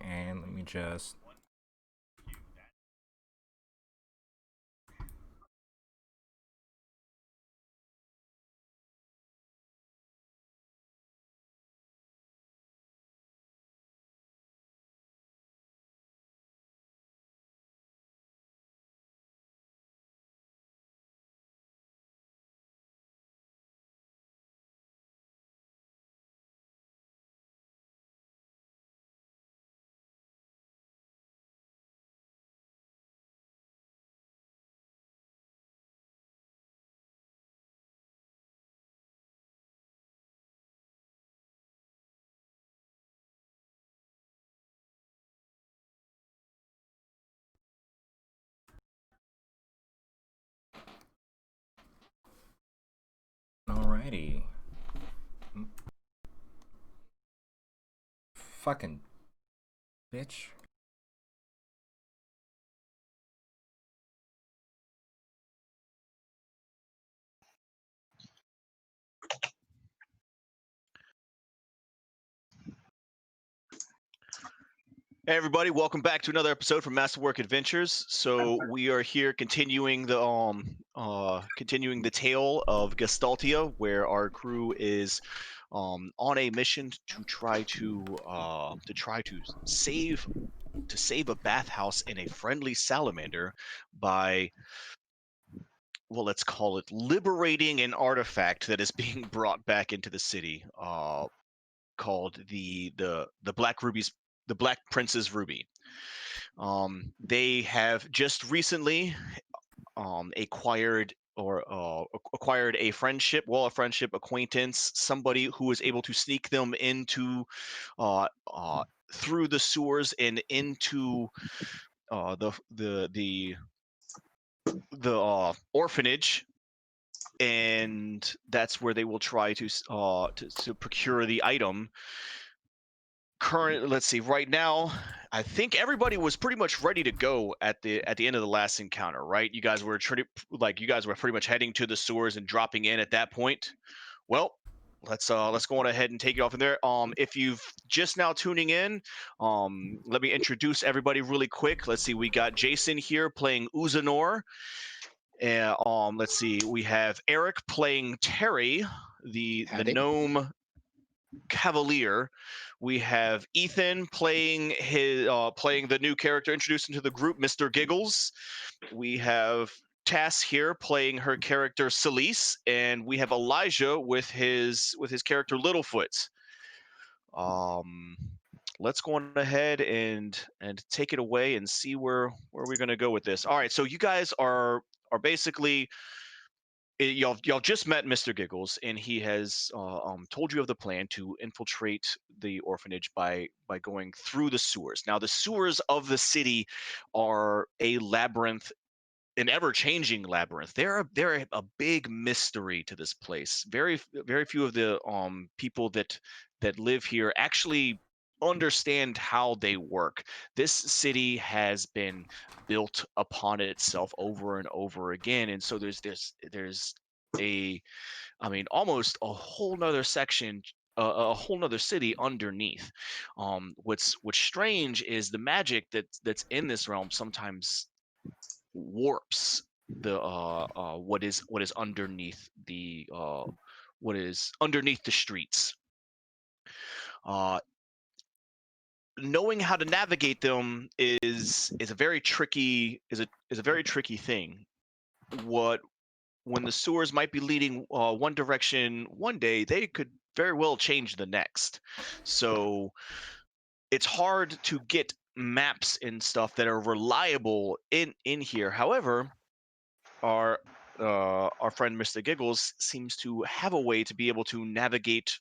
and let me just. Alrighty. Fucking bitch. Hey everybody, welcome back to another episode from Masterwork Adventures. So we are here continuing the tale of Gestaltia, where our crew is on a mission to try to save a bathhouse and a friendly salamander by, well, let's call it liberating an artifact that is being brought back into the city, called the Black Prince's Ruby. They have just recently acquired a friendship acquaintance, somebody who was able to sneak them into uh, uh, through the sewers and into the orphanage, and that's where they will try to procure the item. Let's see, right now I think everybody was pretty much ready to go at the end of the last encounter, right? You guys were pretty much heading to the sewers and dropping in at that point. Well, let's go on ahead and take it off in there. If you've just now tuning in, let me introduce everybody really quick. Let's see, we got Jason here playing Uzanor. Let's see, we have Eric playing Terry, the Howdy. gnome cavalier. We have Ethan playing the new character introduced into the group, Mr. Giggles. We have Tass here playing her character Celise, and we have Elijah with his character Littlefoot. Um, let's go on ahead and take it away and see where we're gonna go with this. All right, so you guys are basically, y'all just met Mr. Giggles, and he has told you of the plan to infiltrate the orphanage by going through the sewers. Now, the sewers of the city are a labyrinth, an ever-changing labyrinth. They're a big mystery to this place. Very few of the people that live here actually understand how they work. This city has been built upon itself over and over again, and so there's a, I mean, almost a whole nother section, a whole nother city underneath. What's strange is the magic that's in this realm sometimes warps what is underneath the streets. Uh, Knowing how to navigate them is a very tricky thing. What When the sewers might be leading one direction one day, they could very well change the next. So it's hard to get maps and stuff that are reliable in here. However, our friend Mr. Giggles seems to have a way to be able to navigate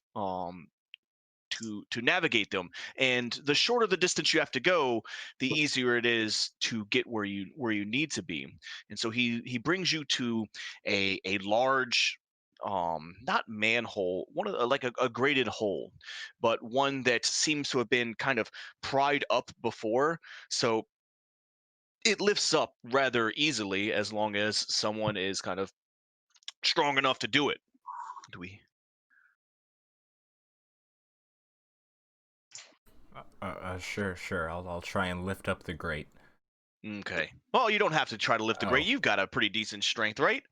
navigate them. And the shorter the distance you have to go, the easier it is to get where you need to be. And so he brings you to a large, not manhole, one of like a graded hole, but one that seems to have been kind of pried up before. So it lifts up rather easily as long as someone is kind of strong enough to do it. Do we? Sure. I'll try and lift up the grate. Okay. Well, you don't have to try to lift the grate. Oh, You've got a pretty decent strength, right?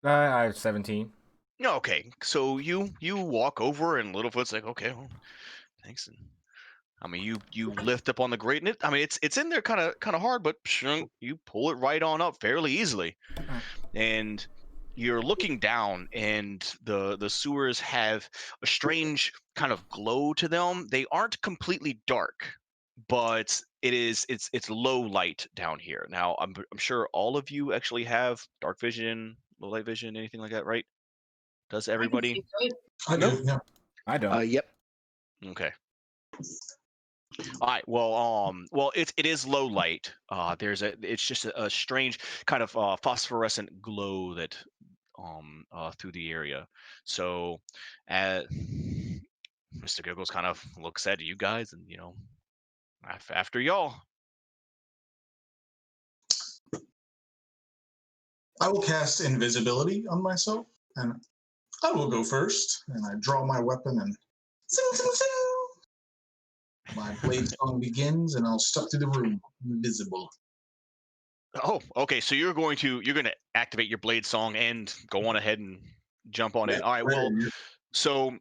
I have 17. Okay. So you walk over, and Littlefoot's like, okay, well, thanks. And I mean, you lift up on the grate, and it's in there kind of hard, but you pull it right on up fairly easily. All right. And you're looking down, and the sewers have a strange kind of glow to them. They aren't completely dark, but it's low light down here. Now I'm sure all of you actually have dark vision, low light vision, anything like that, right? Does I can everybody? see great. I do, yeah. I don't. Yep. Okay. All right. Well, it is low light. It's just a strange kind of phosphorescent glow that through the area. So, Mr. Giggles kind of looks at you guys, and after y'all. I will cast invisibility on myself, and I will go first. And I draw my weapon, and zing, zing, zing. My blade song begins, and I'll step through the room, invisible. Oh, okay. So you're going to activate your blade song and go on ahead and jump on in. All right. Well, so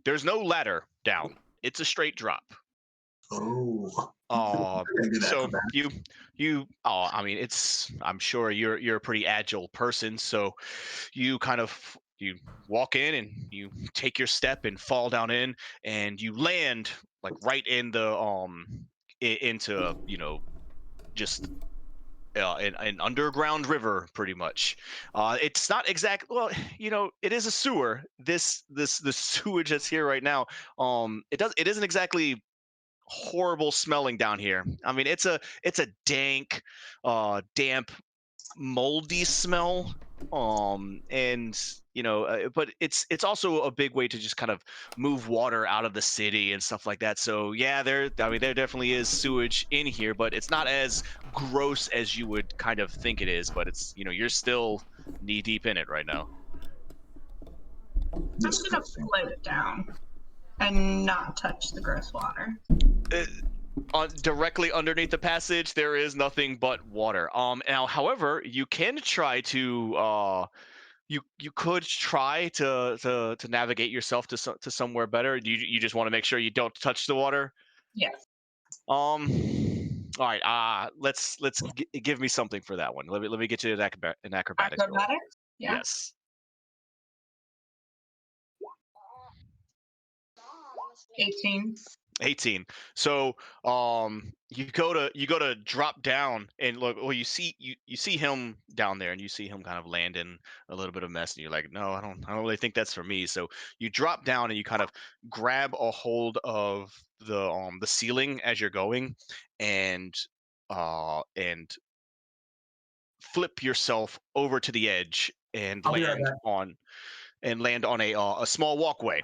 there's no ladder down. It's a straight drop. Oh, So I mean, I'm sure you're a pretty agile person, so you kind of you walk in and you take your step and fall down in, and you land like right in the into just an underground river, pretty much. It's not exact. Well, it is a sewer. The sewage that's here right now. It isn't exactly horrible smelling down here. I mean, it's a dank, damp, moldy smell. And but it's also a big way to just kind of move water out of the city and stuff like that. So yeah, there definitely is sewage in here, but it's not as gross as you would kind of think it is. But it's you're still knee deep in it right now. I'm gonna float down and not touch the gross water. Directly underneath the passage, there is nothing but water. Now, however, you can try to you could try to navigate yourself to somewhere better. You just want to make sure you don't touch the water. Yes. All right. Let's give me something for that one. Let me get you an acrobatics roll. Acrobatics? Yeah. Yes. 18. So you go to drop down, and look, well, you see him down there, and you see him kind of land in a little bit of mess, and you're like, no, I don't really think that's for me. So you drop down, and you kind of grab a hold of the ceiling as you're going, and and flip yourself over to the edge and I'll be right land back. on a small walkway.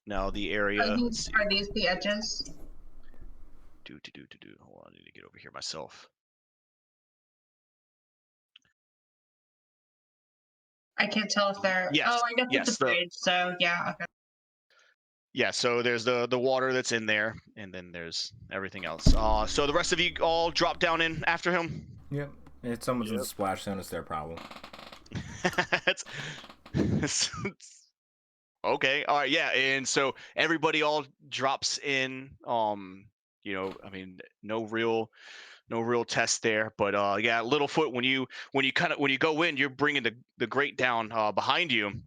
Now the area. Let's see. Are these the edges? Hold on, I need to get over here myself. I can't tell if they're. Yes. Oh, I guess Yes, it's a bridge. So yeah. Okay. Yeah, so there's the water that's in there, and then there's everything else. So the rest of you all drop down in after him. Yep. If someone's in the splash zone, it's their problem. it's- okay. All right. Yeah, and so everybody all drops in. I mean, no real test there, but yeah, Littlefoot, when you go in, you're bringing the grate down behind you,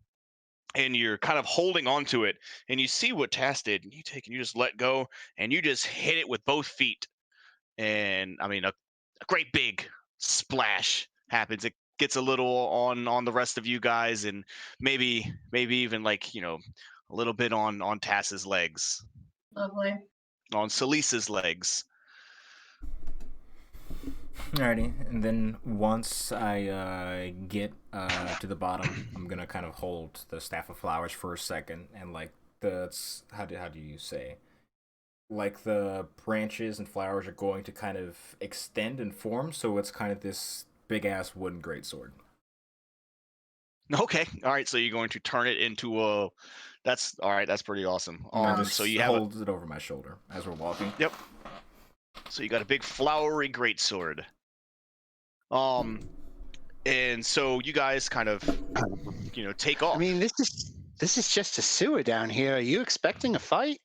and you're kind of holding onto it, and you see what Tass did, and you just let go, and you just hit it with both feet, and I mean a great big splash happens. It gets a little on the rest of you guys, and maybe even like a little bit on Tass's legs, Lovely. on Salisa's legs. Alrighty, and then once I get to the bottom, I'm gonna kind of hold the staff of flowers for a second, and like how do you say, like the branches and flowers are going to kind of extend and form, so it's kind of this big ass wooden greatsword. Okay. All right. So you're going to turn it into a. That's all right. That's pretty awesome. And I just So you have hold it over my shoulder as we're walking. Yep. So you got a big flowery greatsword. And so you guys kind of, take off. I mean, this is just a sewer down here. Are you expecting a fight?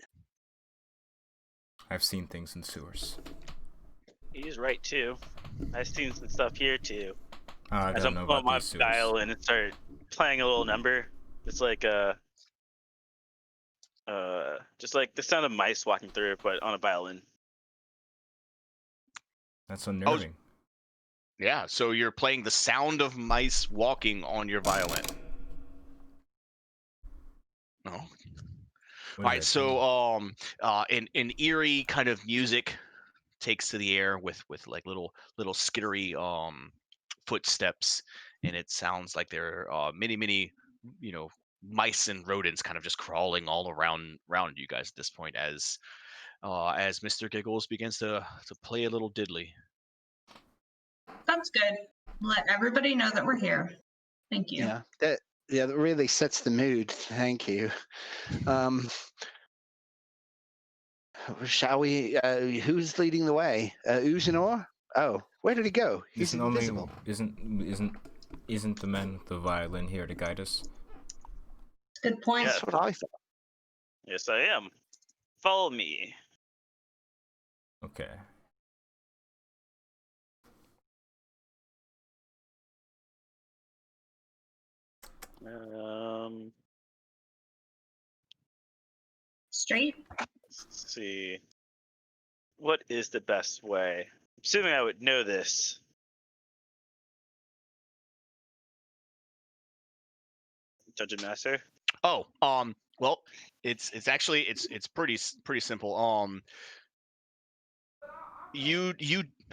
I've seen things in sewers. He's right too. I've seen some stuff here too. I As don't I'm know pulling about my these sewers. violin and start playing a little number, it's like just like the sound of mice walking through, but on a violin. That's unnerving. Yeah. So you're playing the sound of mice walking on your violin. No. All right. So an eerie kind of music takes to the air with like little skittery footsteps, and it sounds like there are many mice and rodents kind of just crawling all around you guys at this point as Mr. Giggles begins to play a little diddly. That's good. Let everybody know that we're here. Thank you. Yeah, that really sets the mood. Thank you. Shall we? Who's leading the way? Uzinor? Oh, where did he go? He's invisible. Isn't the man with the violin here to guide us? Good point. Yeah. That's what I thought. Yes, I am. Follow me. Okay. Straight? Let's see. What is the best way? Assuming I would know this. Dungeon Master? Oh, well, it's actually it's pretty simple. You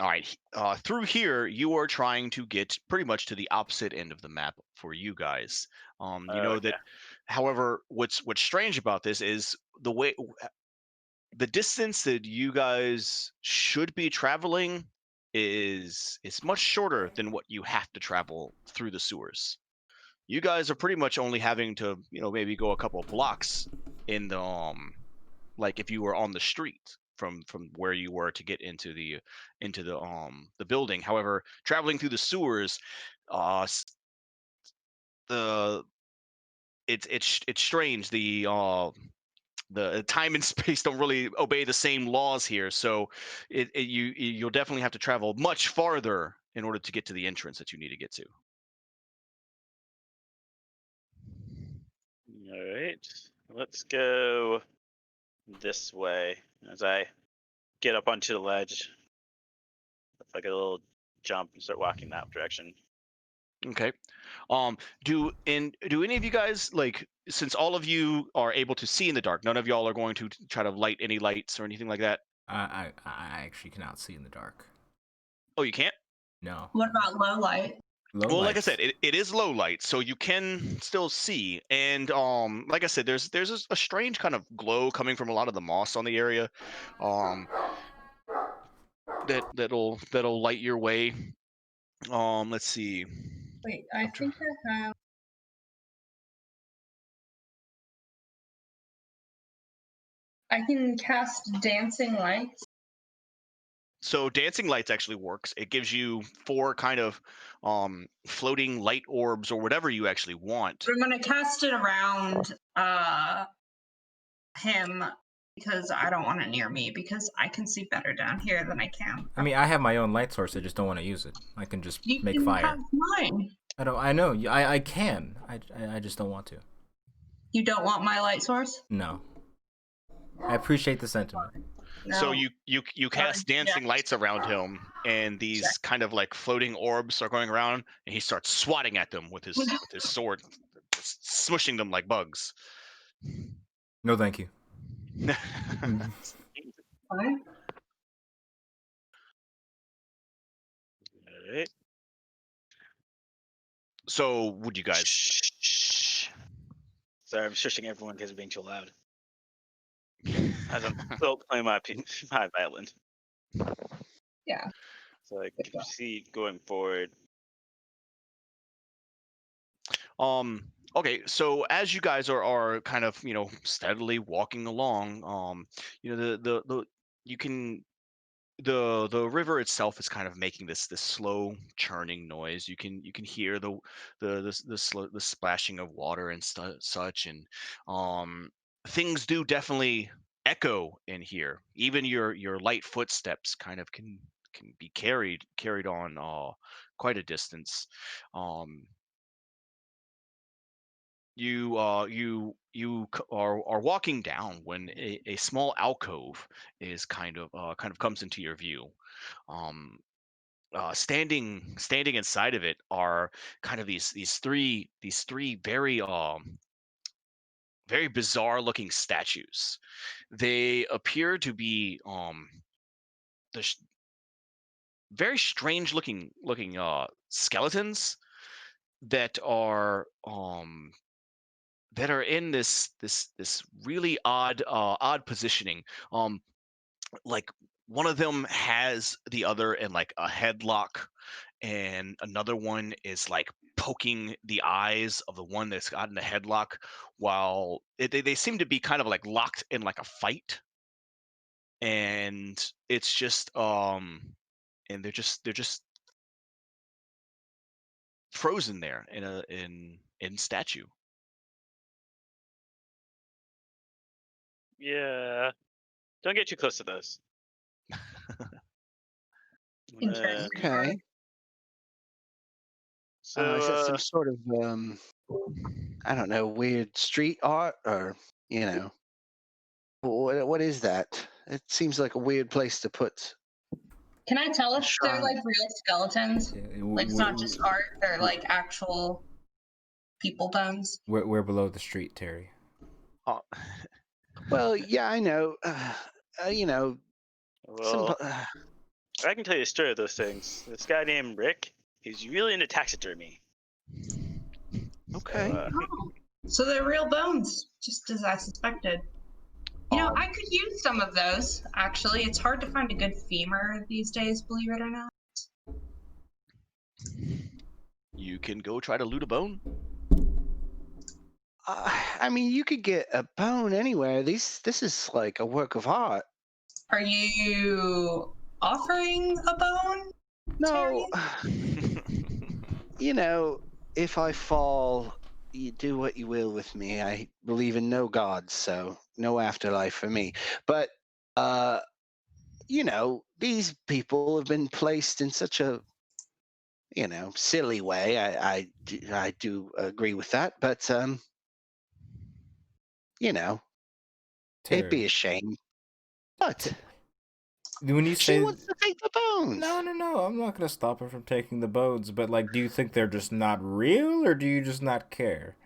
all right, through here you are trying to get pretty much to the opposite end of the map for you guys. You know Okay. that, however, what's strange about this is the distance that you guys should be traveling is much shorter than what you have to travel through the sewers. You guys are pretty much only having to, maybe go a couple of blocks in the like if you were on the street from where you were to get into the building. However, traveling through the sewers, the it's strange. The time and space don't really obey the same laws here, so you'll definitely have to travel much farther in order to get to the entrance that you need to get to. All right. Let's go this way as I get up onto the ledge. It's like a little jump and start walking that direction. Okay. Do any of you guys, like, since all of you are able to see in the dark, none of y'all are going to try to light any lights or anything like that? I actually cannot see in the dark. Oh, you can't? No. What about low light? Low Like I lights. said, it is low light, so you can still see. And like I said, there's a strange kind of glow coming from a lot of the moss on the area, that'll light your way. Let's see. Wait, I think I have. I can cast dancing lights. So dancing lights actually works. It gives you 4 kind of floating light orbs or whatever you actually want. I'm gonna cast it around him because I don't want it near me because I can see better down here than I can. I mean, I have my own light source. I just don't want to use it. I can just You make can fire. have mine. I know. I can. I just don't want to. You don't want my light source? No. I appreciate the sentiment. No. So you cast dancing yeah. lights around him, and these kind of like floating orbs are going around, and he starts swatting at them with his sword, just smushing them like bugs. No, thank you. Fine. All right. So would you guys? Shh. Sorry, I'm shushing everyone because it's being too loud. As I'm still playing my violin. Yeah. So I can see going forward. Okay, so as you guys are kind of steadily walking along, the you can the river itself is kind of making this slow churning noise. You can hear the splashing of water and such, and um things do definitely echo in here. Even your light footsteps kind of can be carried on quite a distance. Um are walking down when a small alcove is kind of comes into your view. um standing inside of it are kind of these three very bizarre looking statues. They appear to be the very strange looking skeletons that are in this really odd positioning. um like one of them has the other in like a headlock, and another one is like poking the eyes of the one that's got in the headlock, while they seem to be kind of like locked in like a fight. And it's just and they're just frozen there in statue. Yeah. Don't get too close to those. Interesting. Okay. So Is that some sort of I don't know, weird street art, or you know, what is that? It seems like a weird place to put Can I tell a if they're shrine. like real skeletons? Like it's not just art; they're like actual people bones. We're below the street, Terry. uh, Well, yeah, I know. You know, some. well, I can tell you a story of those things. This guy named Rick, he's really into taxidermy. Okay. Oh, so they're real bones, just as I suspected. You know, I could use some of those. Actually, it's hard to find a good femur these days, believe it or not. you can go try to loot a bone. I mean, you could get a bone anywhere. This is like a work of art. Are you offering a bone? No, Terry? you know, if I fall, you do what you will with me. I believe in no gods, so no afterlife for me. But you know, these people have been placed in such a, you know, silly way. I do agree with that, but you know, it'd be Terry, a shame. But when you she say wants to take the bones. no, I'm not gonna stop her from taking the bones. But like, do you think they're just not real, or do you just not care?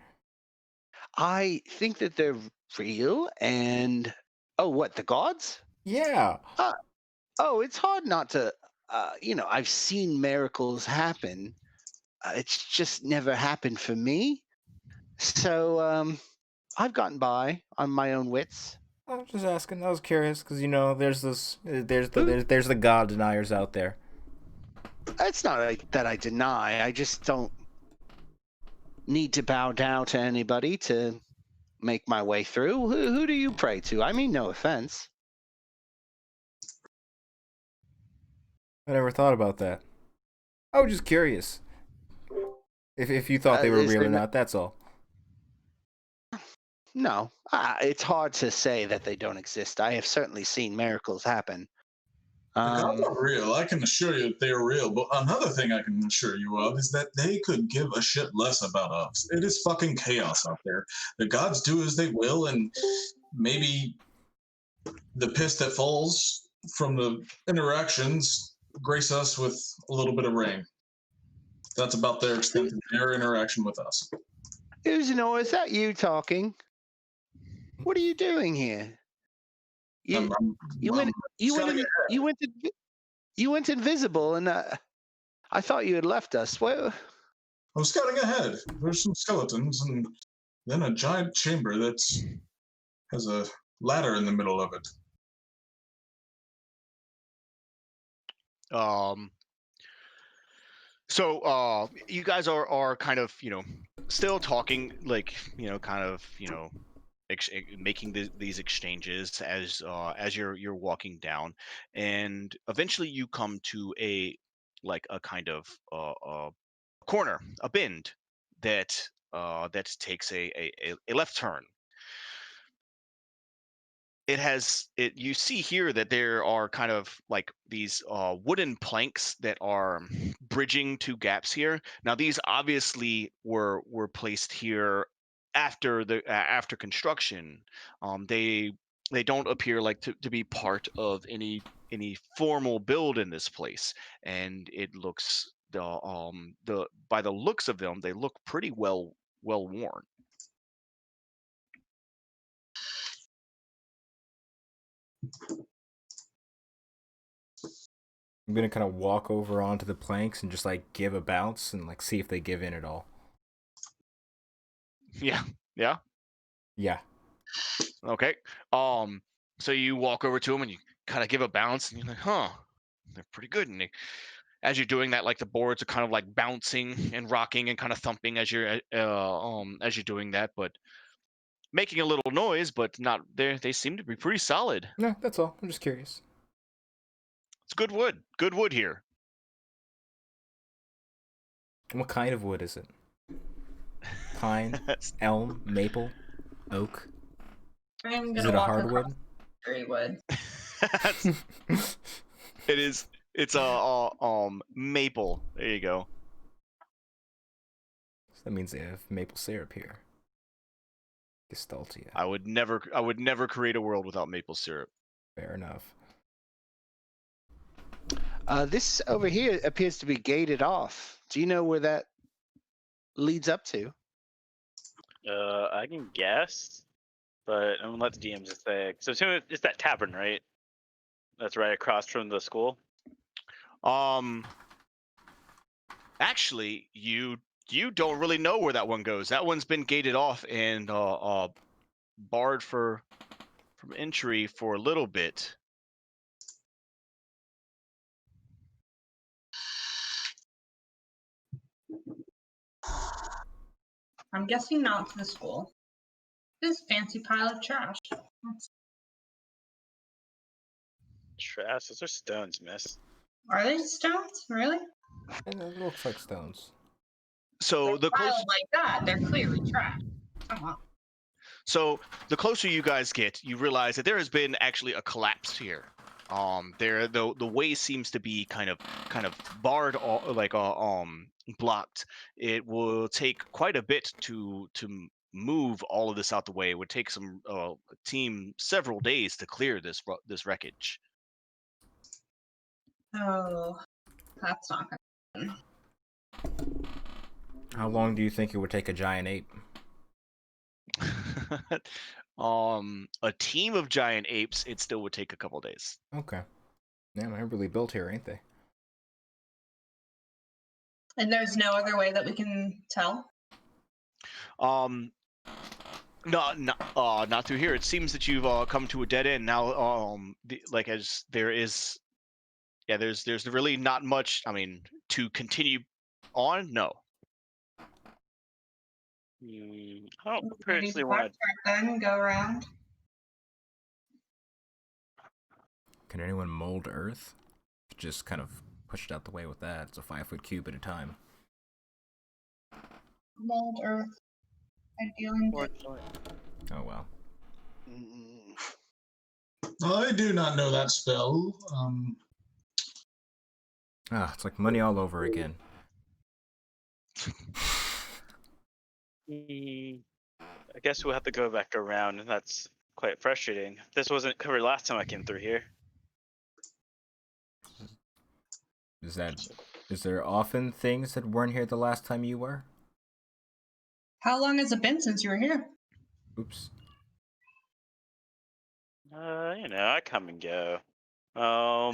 I think that they're real, and oh, what, the gods? Yeah. Uh, oh, it's hard not to. You know, I've seen miracles happen. It's just never happened for me. So I've gotten by on my own wits. I was just asking. I was curious because there's Who? there's the god deniers out there. It's not like that I deny. I just don't need to bow down to anybody to make my way through. Who do you pray to? I mean, no offense. I never thought about that. I was just curious if you thought they were Is real there or not. That's all. no? It's hard to say that they don't exist. I have certainly seen miracles happen. The gods are real. I can assure you that they are real. But another thing I can assure you of is that they could give a shit less about us. It is fucking chaos out there. The gods do as they will, and maybe the piss that falls from the interactions grace us with a little bit of rain. That's about their extent of their interaction with us. Uzinor, is that you talking? What are you doing here? You you went you went in, you went invisible, and I thought you had left us. What? I was scouting ahead. There's some skeletons, and then a giant chamber that has a ladder in the middle of it. Um, So you guys are kind of still talking, like kind of making these exchanges as you're walking down, and eventually you come to a kind of corner, a bend that takes a left turn. You see here that there are kind of like these wooden planks that are bridging two gaps here. Now these obviously were placed here after construction. They don't appear like to be part of any formal build in this place, and it looks the by the looks of them, they look pretty well worn. I'm gonna kind of walk over onto the planks and just like give a bounce and like see if they give in at all. Yeah, yeah. Yeah. Okay. So you walk over to them and you kind of give a bounce, and you're like, huh, they're pretty good. And as you're doing that, like the boards are kind of like bouncing and rocking and kind of thumping as you're doing that, but making a little noise, but not there. They seem to be pretty solid. No, that's all. I'm just curious. It's good wood. Good wood here. What kind of wood is it? Pine, elm, maple, oak? I'm Is gonna it a walk across hardwood? the tree wood. It is. It's a maple. There you go. That means they have maple syrup here. Gestaltia. I would never create a world without maple syrup. Fair enough. This over here appears to be gated off. Do you know where that leads up to? I can guess, but I'm gonna let the DM just say. So it's that tavern, right? That's right across from the school. Actually, you don't really know where that one goes. That one's been gated off and barred from entry for a little bit. I'm guessing not to the school. This fancy pile of trash. Trash. Those are stones, miss. Are they stones? Really? And it looks like stones. So They're the close, piled like that. They're clearly trash. Come on. so the closer you guys get, you realize that there has been actually a collapse here. The way seems to be kind of barred, blocked. It will take quite a bit to move all of this out the way. It would take some team several days to clear this wreckage. Oh, that's not gonna happen. How long do you think it would take a giant ape? A team of giant apes, it still would take a couple days. Okay. Damn, they're really built here, ain't they? And there's no other way that we can tell? Not through here. It seems that you've come to a dead end now. As there is, yeah, there's really not much. I mean, to continue on, no. I don't Maybe Oh, personally want backtrack then, go around. Can anyone mold earth? Just kind of push it out the way with that. It's a 5-foot cube at a time. Mold earth. Ideally. Oh well. I do not know that spell. It's like money all over again. I guess we'll have to go back around, and that's quite frustrating. This wasn't covered last time I came through here. Is there often things that weren't here the last time you were? How long has it been since you were here? Oops. I come and go. Well,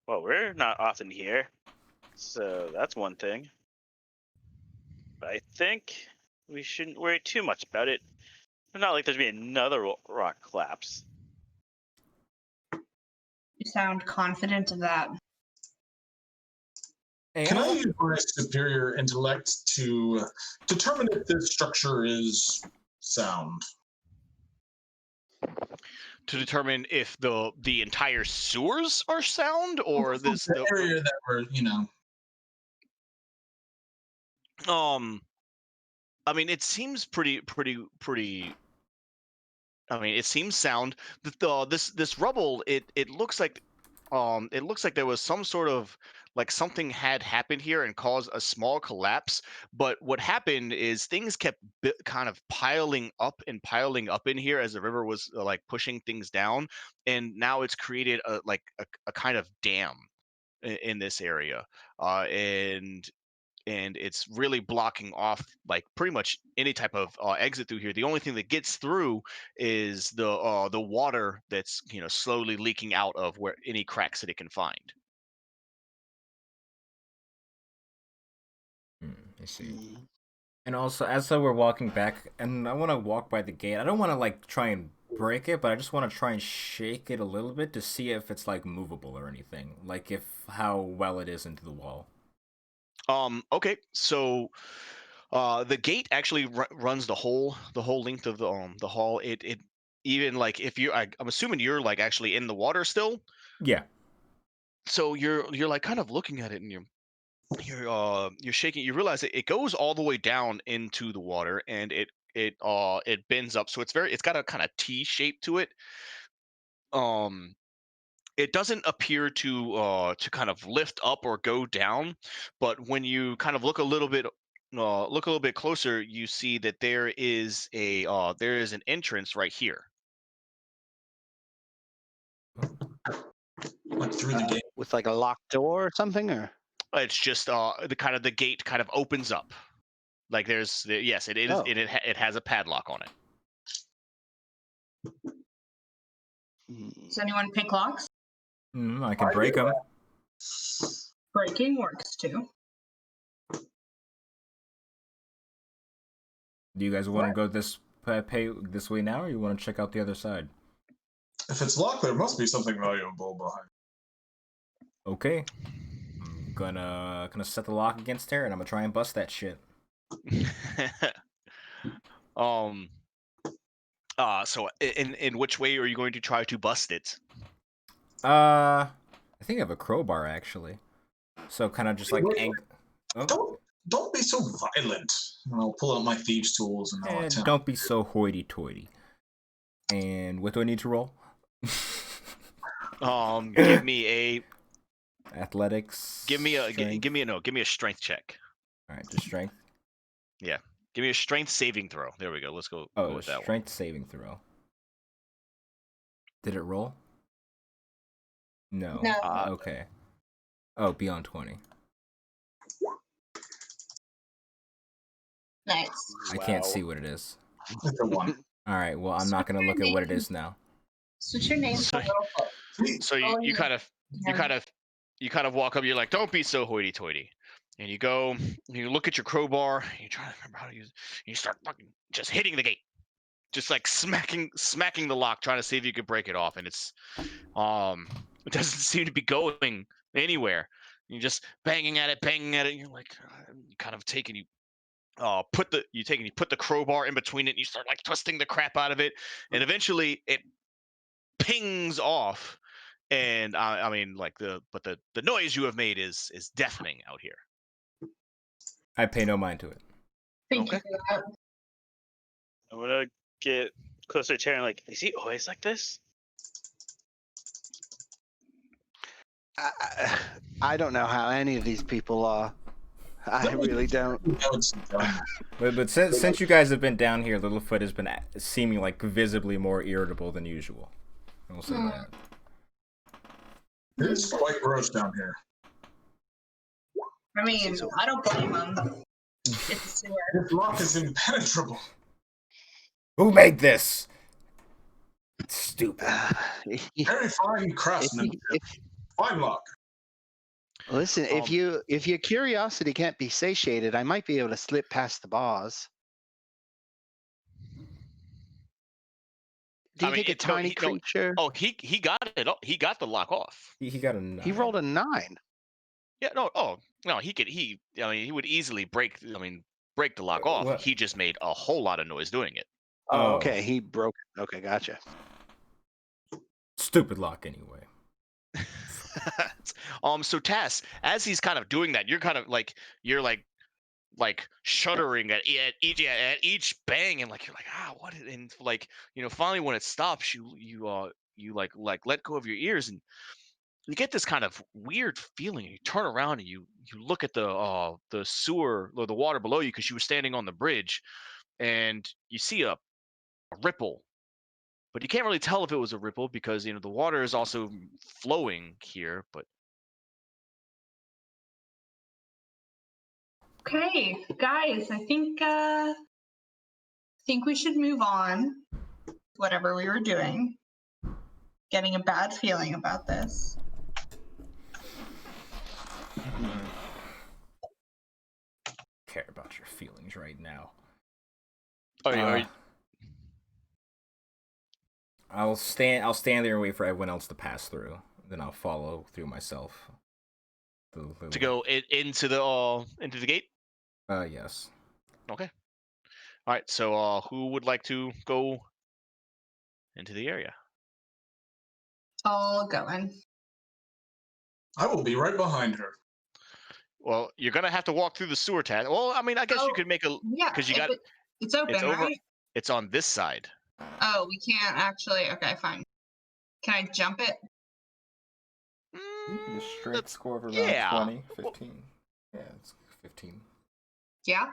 we're not often here, so that's one thing. But I think we shouldn't worry too much about it. It's not like there's been another rock collapse. You sound confident of that. Hey, Can I use my superior intellect to determine if this structure is sound? To determine if the entire sewers are sound or this The area that we're, I mean, it seems pretty. I mean, it seems sound. This rubble, it looks like there was some sort of like something had happened here and caused a small collapse. But what happened is things kept kind of piling up and piling up in here as the river was like pushing things down, and now it's created a kind of dam in this area, and it's really blocking off like pretty much any type of exit through here. The only thing that gets through is the water that's slowly leaking out of where any cracks that it can find. I see. Mm. And also, as we're walking back, and I want to walk by the gate. I don't want to like try and break it, but I just want to try and shake it a little bit to see if it's like movable or anything. Like if how well it is into the wall. Okay, so the gate actually runs the whole length of the hall. It even like if I'm assuming you're like actually in the water still, Yeah. so you're like kind of looking at it and you're shaking. You realize it goes all the way down into the water, and it bends up, so it's got a kind of T shape to it. um it doesn't appear to kind of lift up or go down, but when you kind of look a little bit closer, you see that there is an entrance right here. like through the gate. With like a locked door or something, or It's just the gate kind of opens up. Like yes, it is Oh. it has a padlock on it. Does anyone pick locks? I can break them. Breaking works too. Do you guys want to go pay this way now, or you want to check out the other side? If it's locked, there must be something valuable behind. Okay. I'm gonna set the lock against her, and I'm gonna try and bust that shit. So in which way are you going to try to bust it? I think I have a crowbar actually. So kind of just like Don't be so violent. And I'll pull out my thieves' tools and I'll attempt. Don't be so hoity-toity. And what do I need to roll? Give me a athletics. give me a strength check. All right, just strength. Yeah, give me a strength saving throw. There we go. Let's go with that one. Strength saving throw. Did it roll? No. Okay. Oh, beyond 20. Nice. I can't see what it is. It's a 1. All right. Well, I'm not gonna look at what it is now. Switch your name to Littlefoot. So you kind of walk up. You're like, don't be so hoity-toity. And you go, you look at your crowbar. You try to remember how to use it. And you start fucking just hitting the gate, just like smacking the lock, trying to see if you could break it off. And it doesn't seem to be going anywhere. You're just banging at it. And you're like, kind of taking you. Put the crowbar in between it. And you start like twisting the crap out of it, and eventually it pings off. And I mean, like the noise you have made is deafening out here. I pay no mind to it. Thank you for that. I'm gonna get closer to her and like, is he always like this? I don't know how any of these people are. I really don't. But since you guys have been down here, Littlefoot has been seeming like visibly more irritable than usual. I'll say that. It's quite gross down here. I mean, I don't blame him. It's a sewer. This lock is impenetrable. Who made this? It's stupid. Very fine craftsmanship. Fine lock. Listen, if your curiosity can't be satiated, I might be able to slip past the bars. Do you think a tiny creature? Oh, he got it. He got the lock off. He got a 9. He rolled a 9. Yeah, no. Oh, No, he could. I mean, he would easily break. I mean, break the lock off. What? He just made a whole lot of noise doing it. Oh. Okay, he broke it. Okay, gotcha. Stupid lock anyway. So Tass, as he's kind of doing that, you're kind of like shuddering at each bang, and like you're like, what? And like, finally when it stops, you like let go of your ears, and you get this kind of weird feeling. You turn around and you look at the sewer or the water below you, because you were standing on the bridge, and you see a ripple, but you can't really tell if it was a ripple because the water is also flowing here. But Okay, guys, I think we should move on. Whatever we were doing. Getting a bad feeling about this. Care about your feelings right now. I'll stand there and wait for everyone else to pass through. Then I'll follow through myself. To go into the gate? Yes. Okay. All right. So who would like to go into the area? I'll go in. I will be right behind her. Well, you're gonna have to walk through the sewer, Tad. Well, I mean, I guess you could make a Yeah, because you got it's open, it's over. right? It's on this side. Oh, we can't actually. Okay, fine. Can I jump it? You can just straight score of around yeah. 20, 15. Yeah, it's 15. Yeah.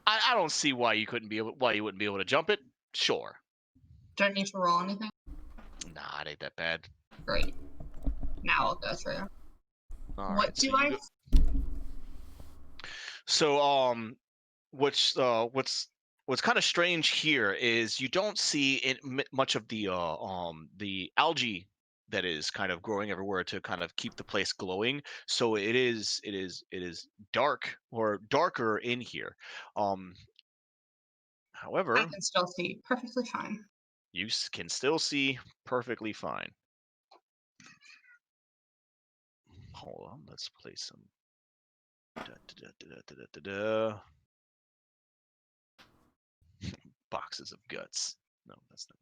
I don't see why you wouldn't be able to jump it. Sure. Do I need to roll anything? Nah, it ain't that bad. Great. Now I'll go through. All What right, do so I? what's kind of strange here is you don't see much of the algae that is kind of growing everywhere to kind of keep the place glowing. So it is dark or darker in here. However, I can still see perfectly fine. you can still see perfectly fine. Hold on, let's play some. Boxes of guts. No, that's not.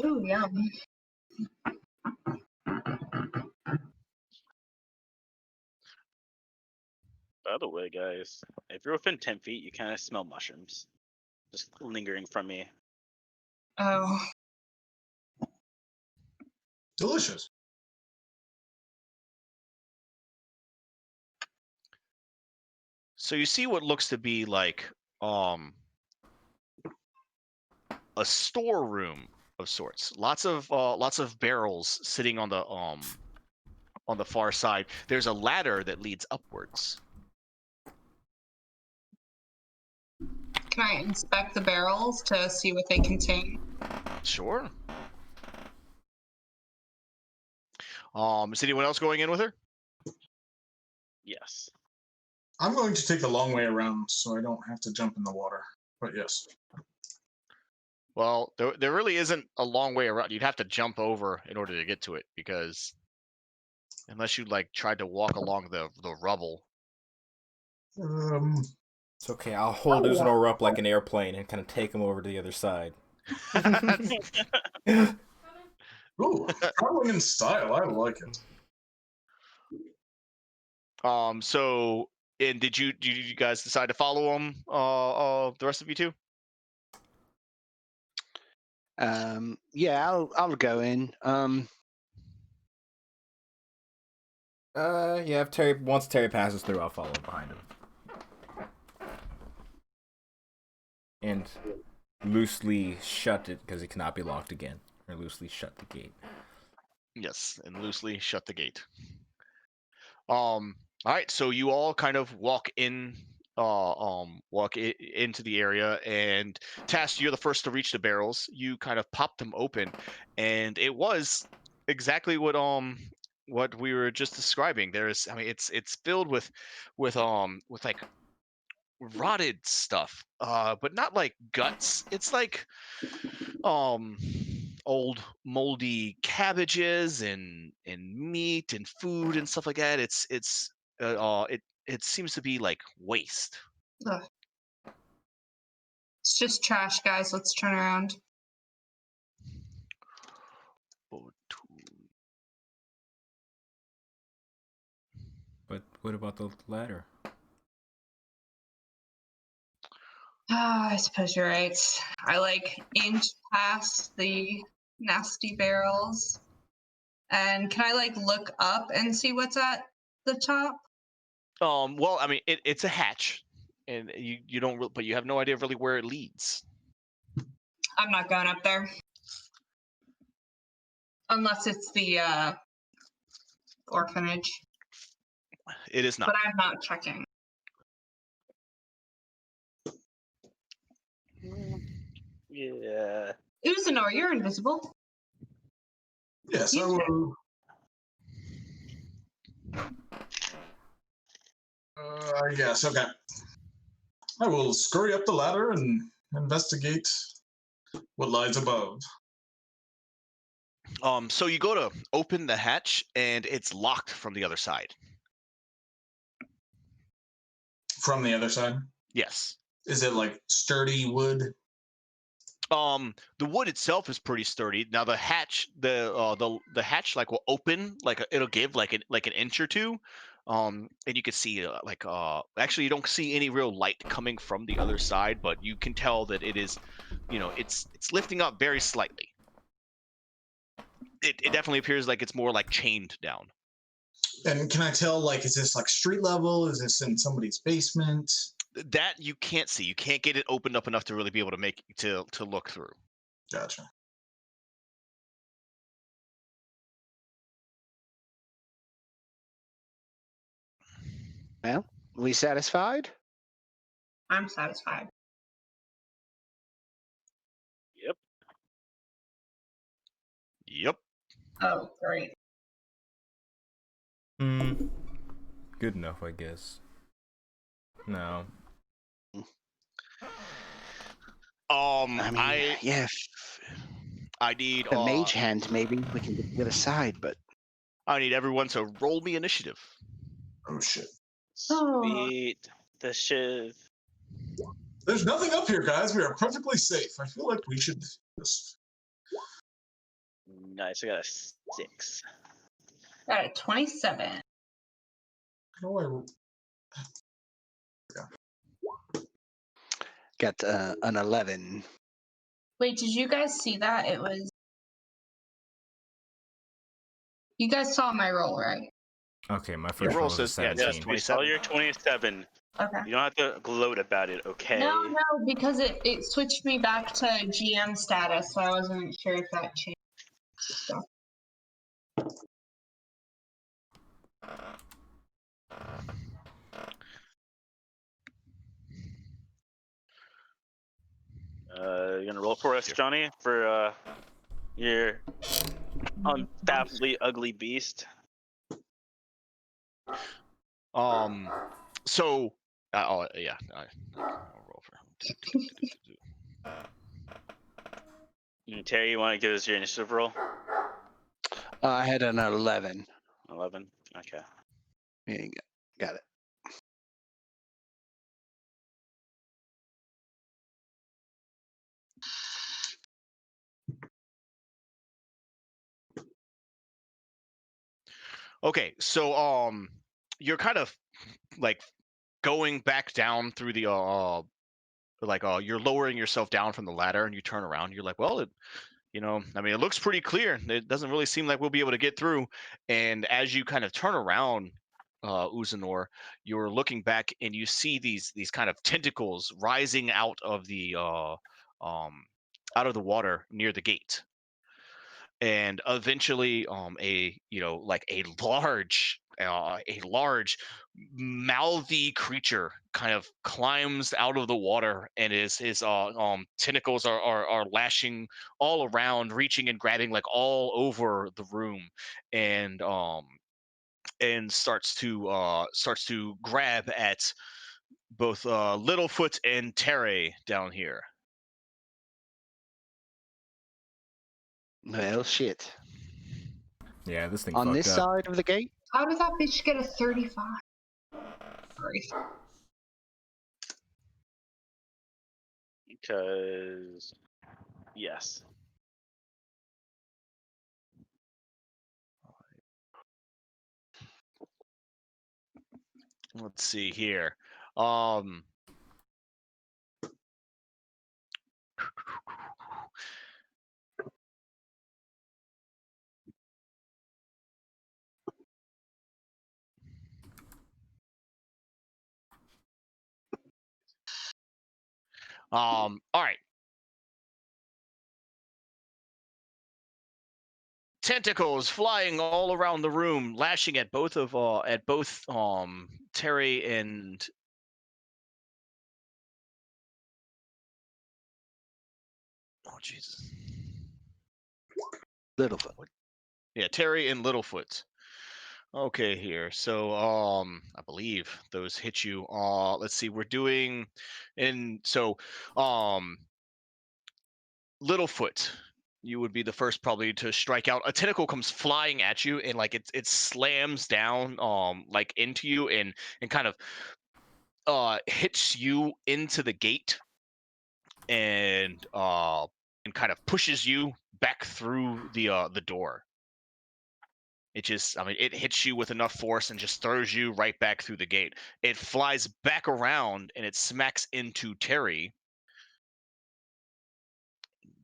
Ooh, yum. By the way, guys, if you're within 10 feet, you kind of smell mushrooms just lingering from me. Oh. Delicious. So you see what looks to be like a storeroom of sorts. Lots of barrels sitting on the far side. There's a ladder that leads upwards. Can I inspect the barrels to see what they contain? Sure. Is anyone else going in with her? Yes. I'm going to take the long way around so I don't have to jump in the water. But yes. Well, there really isn't a long way around. You'd have to jump over in order to get to it, because unless you like tried to walk along the rubble. It's okay. I'll hold Usanor up like an airplane and kind of take him over to the other side. Ooh, traveling in style. I like it. So, and did you guys decide to follow him? The rest of you two? Yeah, I'll go in. Yeah. Once Terry passes through, I'll follow behind him. And loosely shut it because it cannot be locked again. Or loosely shut the gate. Yes, and loosely shut the gate. All right, so you all kind of walk into the area, and Tass, you're the first to reach the barrels. You kind of pop them open, and it was exactly what we were just describing. I mean, it's filled with like rotted stuff, but not like guts. It's like old moldy cabbages and meat and food and stuff like that. It's it seems to be like waste. Ugh. It's just trash, guys. Let's turn around. But what about the ladder? I suppose you're right. I like inch past the nasty barrels. And can I like look up and see what's at the top? Well, I mean, it's a hatch, and you don't, but you have no idea really where it leads. I'm not going up there. Unless it's the orphanage. It is not. But I'm not checking. Yeah. Usanor, you're invisible. Yes, I You will. Yes, okay. I will scurry up the ladder and investigate what lies above. So you go to open the hatch, and it's locked from the other side. From the other side, Yes. is it like sturdy wood? The wood itself is pretty sturdy. Now the hatch, the hatch like will open, like it'll give like an inch or two, and you can see actually you don't see any real light coming from the other side, but you can tell that it is, it's lifting up very slightly. It definitely appears like it's more like chained down. And can I tell, like, is this like street level? Is this in somebody's basement? That you can't see. You can't get it opened up enough to really be able to look through. Gotcha. Well, we satisfied? I'm satisfied. Yep. Yep. Oh, great. Good enough, I guess. No. I mean, yeah, I need the mage hand, maybe we can get aside, but I need everyone to roll me initiative. Oh shit. Sweet. The shiv. There's nothing up here, guys. We are perfectly safe. I feel like we should just. Nice. I got a 6. Got a 27. No, got an 11. Wait, did you guys see that? It was. You guys saw my roll, right? Okay, my Your first roll roll was a says, yeah, 17. yes, We 27. saw your 27. Okay. You don't have to gloat about it, okay? No, because it switched me back to GM status, so I wasn't sure if that changed stuff. You gonna roll for us, Johnny, for your unfathomably ugly beast? So, yeah, I'll roll for. Terry, you want to give us your initiative roll? I had an 11. 11. Okay. Yeah, got it. Okay, so you're kind of like going back down through the you're lowering yourself down from the ladder, and you turn around. You're like, well, I mean, it looks pretty clear. It doesn't really seem like we'll be able to get through. And as you kind of turn around, Usanor, you're looking back, and you see these kind of tentacles rising out of the water near the gate. And eventually a large mouthy creature kind of climbs out of the water, and his tentacles are lashing all around, reaching and grabbing like all over the room, and starts to grab at both Littlefoot and Terre down here. Well, shit. Yeah, this thing On fucked this up. side of the gate? How did that bitch get a 35? brief. Because yes. Let's see here. All right. Tentacles flying all around the room, lashing at both Terry and Jesus. Littlefoot. Yeah, Terry and Littlefoot. Okay, here. So I believe those hit you. Let's see. We're doing Littlefoot, you would be the first probably to strike out. A tentacle comes flying at you and like it slams down like into you and kind of hits you into the gate and kind of pushes you back through the door. It just, I mean, it hits you with enough force and just throws you right back through the gate. It flies back around and it smacks into Terry,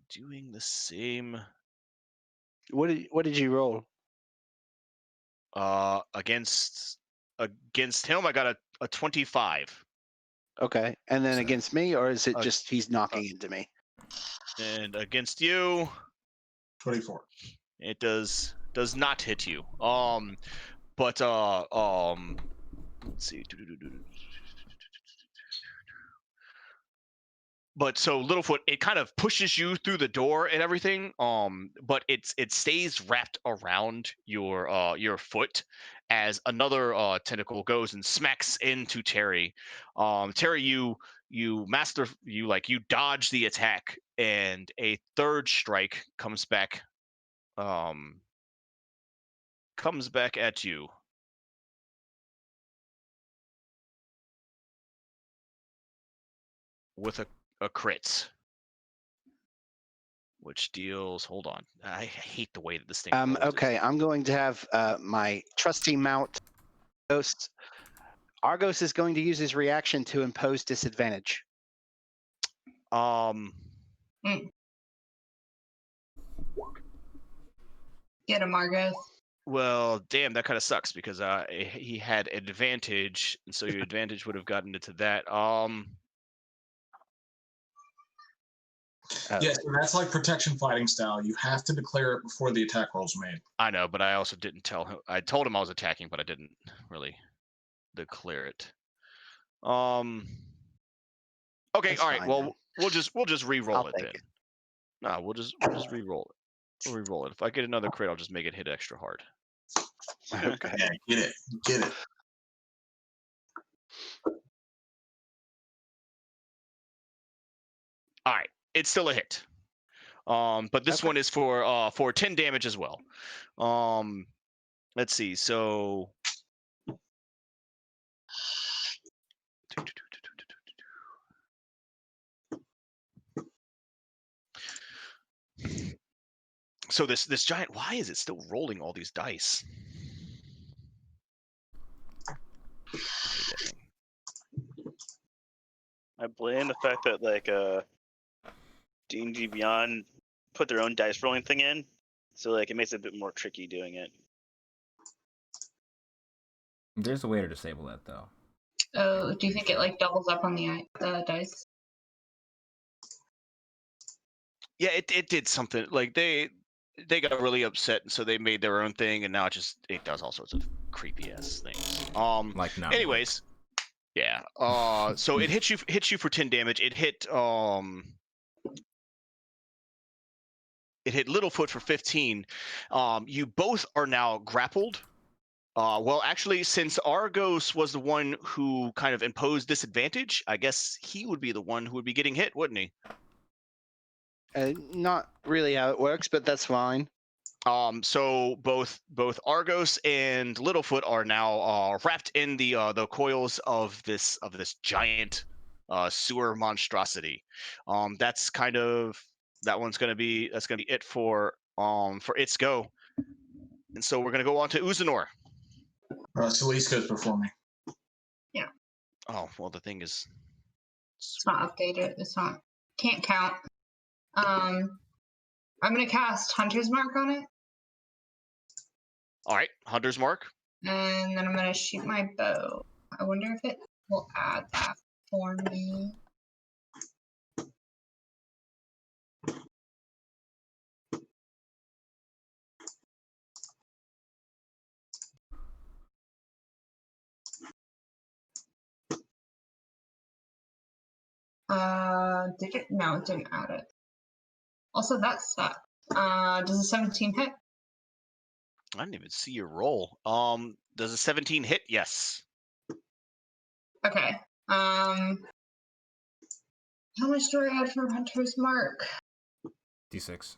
doing the same. What did you roll? Against him, I got a 25. Okay, and then So, against me, or is it uh, just he's knocking into me? And against you, 24. it does not hit you. But let's see. But so Littlefoot, it kind of pushes you through the door and everything. But it stays wrapped around your foot as another tentacle goes and smacks into Terry. Terry, you dodge the attack, and a third strike comes back at you. With a crit. Which deals, hold on. I hate the way that this thing rolls. Okay, I'm going to have my trusty mount, Argos. Argos is going to use his reaction to impose disadvantage. Get him, Argos. Well, damn, that kind of sucks because he had advantage, and so your advantage would have gotten into that. Yeah, so that's like protection fighting style. You have to declare it before the attack roll's made. I know, but I also didn't tell him. I told him I was attacking, but I didn't really declare it. Okay, That's all right. fine, Well, then. we'll just re-roll I'll it take then. No, we'll just re-roll it. We'll re-roll it. If I get another crit, I'll just make it hit extra hard. Okay. Yeah, get it. All right, it's still a hit. But this Okay. one is for 10 damage as well. Let's see. So this giant, why is it still rolling all these dice? I hate that thing. I blame the fact that like D&D Beyond put their own dice rolling thing in, so like it makes it a bit more tricky doing it. There's a way to disable that though. Oh, do you think it like doubles up on the dice? Yeah, it did something. Like they got really upset, and so they made their own thing, and now it does all sorts of creepy ass things. Like not. Anyways, yeah. So it hits you for 10 damage. It hit Littlefoot for 15. You both are now grappled. Well, actually, since Argos was the one who kind of imposed disadvantage, I guess he would be the one who would be getting hit, wouldn't he? Not really how it works, but that's fine. So both Argos and Littlefoot are now wrapped in the coils of this giant sewer monstrosity. That's kind of that one's gonna be it for its go. And so we're gonna go on to Uzanor. Celise goes before me. Oh well, the thing is, It's not updated. It's not. Can't count. I'm gonna cast Hunter's Mark on it, all right. Hunter's Mark. and then I'm gonna shoot my bow. I wonder if it will add that for me. Did it? No, it didn't add it. Also, that sucks. Does a 17 hit? I didn't even see your roll. Does a 17 hit? Yes. Okay. How much do I add for Hunter's Mark? D6.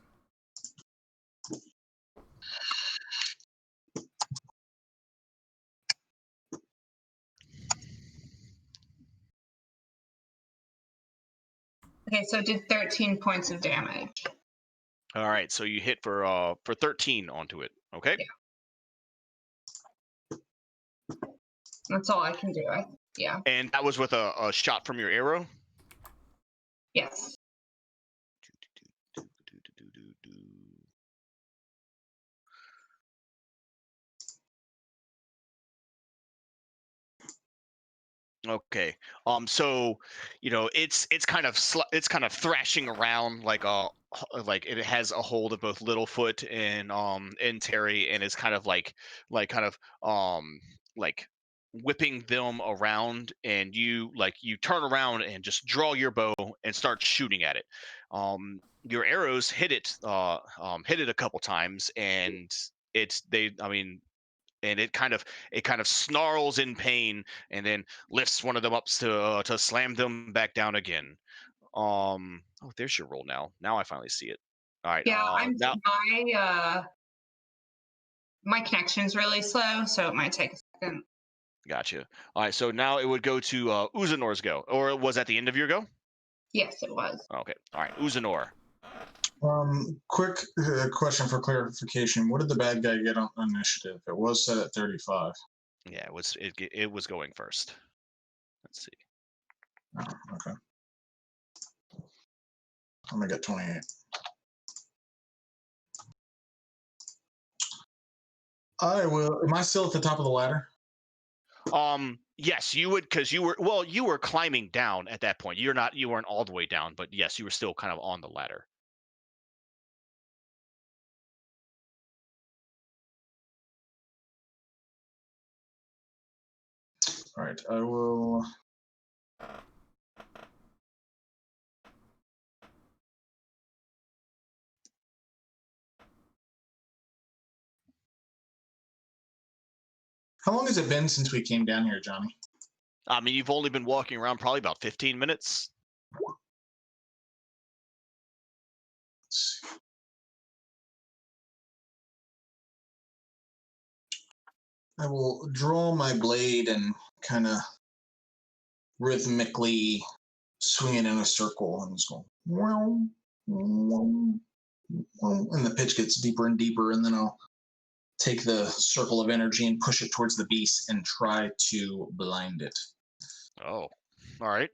Okay, so it did 13 points of damage. All right. So you hit for 13 onto it. Okay. That's all I can do. Yeah. And that was with a shot from your arrow. Yes. Okay. So, it's kind of thrashing around like it has a hold of both Littlefoot and Terry, and is kind of like whipping them around, and you turn around and just draw your bow and start shooting at it. Your arrows hit it a couple times, and it kind of snarls in pain, and then lifts one of them up to slam them back down again. Oh, there's your roll now. Now I finally see it. All right. Yeah, Now my connection's really slow, so it might take a second. gotcha. All right. So now it would go to Uzanor's go, or was that the end of your go? Yes, it was. Okay. All right. Uzanor. Quick question for clarification. What did the bad guy get on initiative? It was set at 35. Yeah, it was going first. Let's see. Oh, okay. I'm gonna get 28. I will. Am I still at the top of the ladder? Yes, you would, because you were climbing down at that point. You weren't all the way down, but yes, you were still kind of on the ladder. All right. I will. How long has it been since we came down here, Johnny? I mean, you've only been walking around probably about 15 minutes. Let's see. I will draw my blade and kind of rhythmically swing it in a circle and just go, wow, wow, wow, and the pitch gets deeper and deeper, and then I'll take the circle of energy and push it towards the beast and try to blind it. Oh, all right.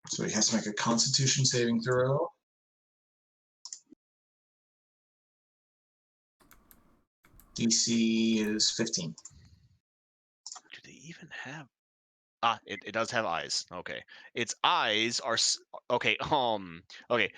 So he has to make a Constitution saving throw. DC is 15. Do they even have? It does have eyes. Okay, its eyes are okay. Okay.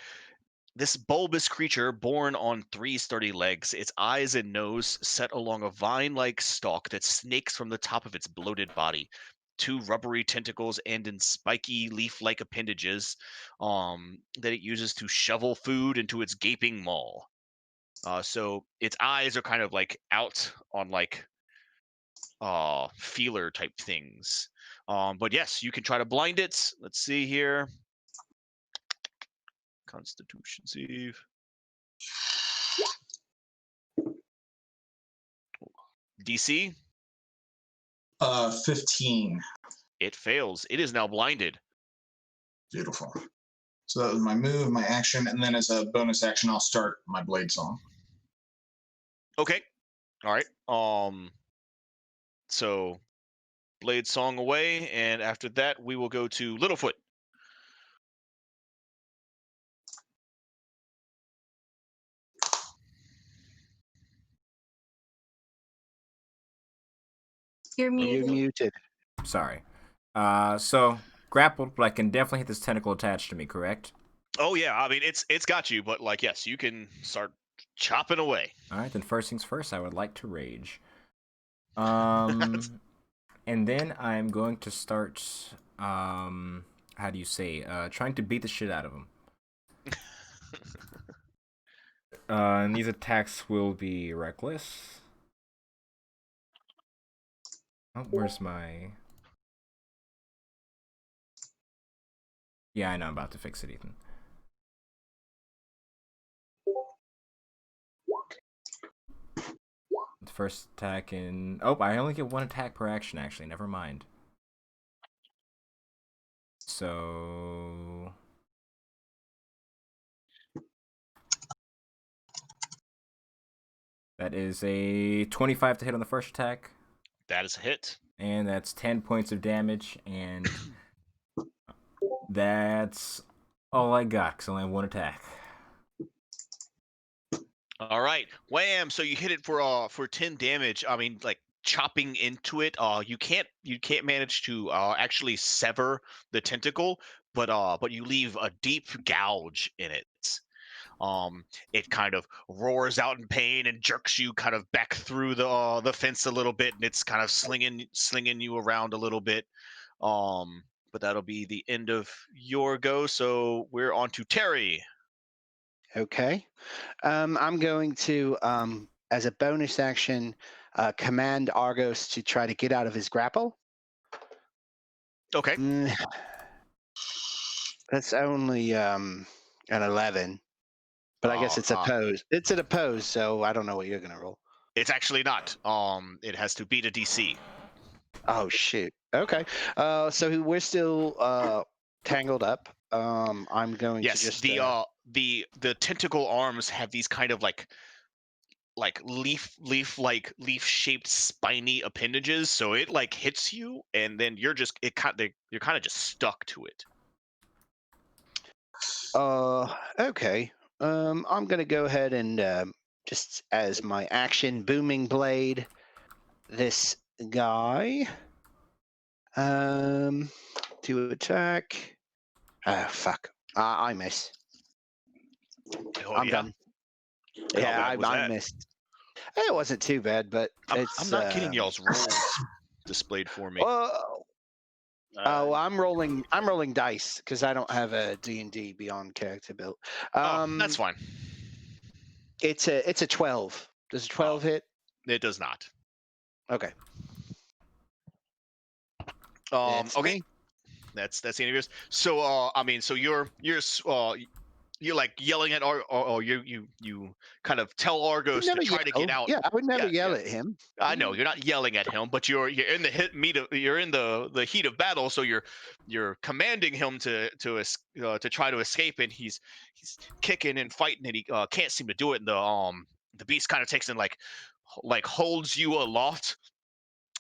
This bulbous creature, born on 3 sturdy legs, its eyes and nose set along a vine-like stalk that snakes from the top of its bloated body. 2 rubbery tentacles end in spiky leaf-like appendages that it uses to shovel food into its gaping maw. So its eyes are kind of like out on feeler type things. But yes, you can try to blind it. Let's see here. Constitution save. DC. 15. It fails. It is now blinded. Beautiful. So that was my move, my action, and then as a bonus action, I'll start my blade song. Okay. All right. So blade song away, and after that we will go to Littlefoot. You're You're muted. muted. Sorry. So grappled, but I can definitely hit this tentacle attached to me, correct? Oh yeah, I mean it's got you, but like yes, you can start chopping away. All right, then first things first, I would like to rage. And then I'm going to start, how do you say, trying to beat the shit out of him. And these attacks will be reckless. Oh, where's my... Yeah, I know, I'm about to fix it, Ethan. The first attack in... Oh, I only get one attack per action, actually. Never mind. So... That is a 25 to hit on the first attack. That is a hit. And that's 10 points of damage, and that's all I got, because I only have one attack. All right, wham! So you hit it for 10 damage. I mean, like chopping into it. You can't manage to actually sever the tentacle, but you leave a deep gouge in it. It kind of roars out in pain and jerks you kind of back through the fence a little bit, and it's kind of slinging you around a little bit. But that'll be the end of your go. So we're on to Terry. Okay. I'm going to, as a bonus action, command Argos to try to get out of his grapple. Okay. That's only an 11, but I guess it's opposed. It's an opposed, so I don't know what you're gonna roll. It's actually not. It has to beat a DC. Oh shoot. Okay. So we're still tangled up. I'm going to just the tentacle arms have these kind of like leaf shaped spiny appendages, so it like hits you and then you're kind of just stuck to it. Okay. I'm gonna go ahead and just as my action, booming blade this guy. To attack. Ah, fuck. I miss. Oh, I'm done. Yeah, I missed. It wasn't too bad, but I'm not getting y'all's rolls displayed for me. I'm rolling dice because I don't have a D&D Beyond character built. That's fine. It's a 12. Does a 12 hit? It does not. Okay. Okay. That's the end of yours. So I mean, so you're like yelling at you kind of tell Argos to try to get out. Yeah, I would never yell at him. I know you're not yelling at him, but you're in the heat of battle, so you're commanding him to try to escape, and he's kicking and fighting, and he can't seem to do it. And the beast kind of takes and like holds you aloft.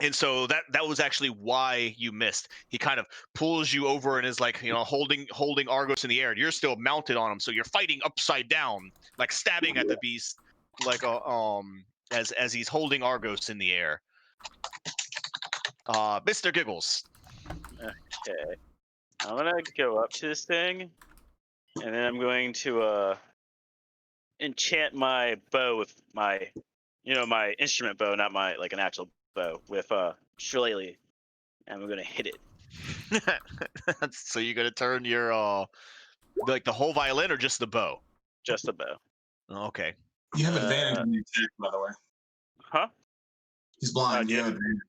And so that was actually why you missed. He kind of pulls you over and is like, holding Argos in the air, and you're still mounted on him. So you're fighting upside down, like stabbing at the beast, like as he's holding Argos in the air. Mr. Giggles. Okay. I'm gonna go up to this thing, and then I'm going to enchant my bow with my, my instrument bow, not my an actual bow, with shillelagh, and I'm gonna hit it. So you're gonna turn your the whole violin or just the bow? Just the bow. Okay. You have advantage on the attack, by the way. Huh? He's blind. You have advantage.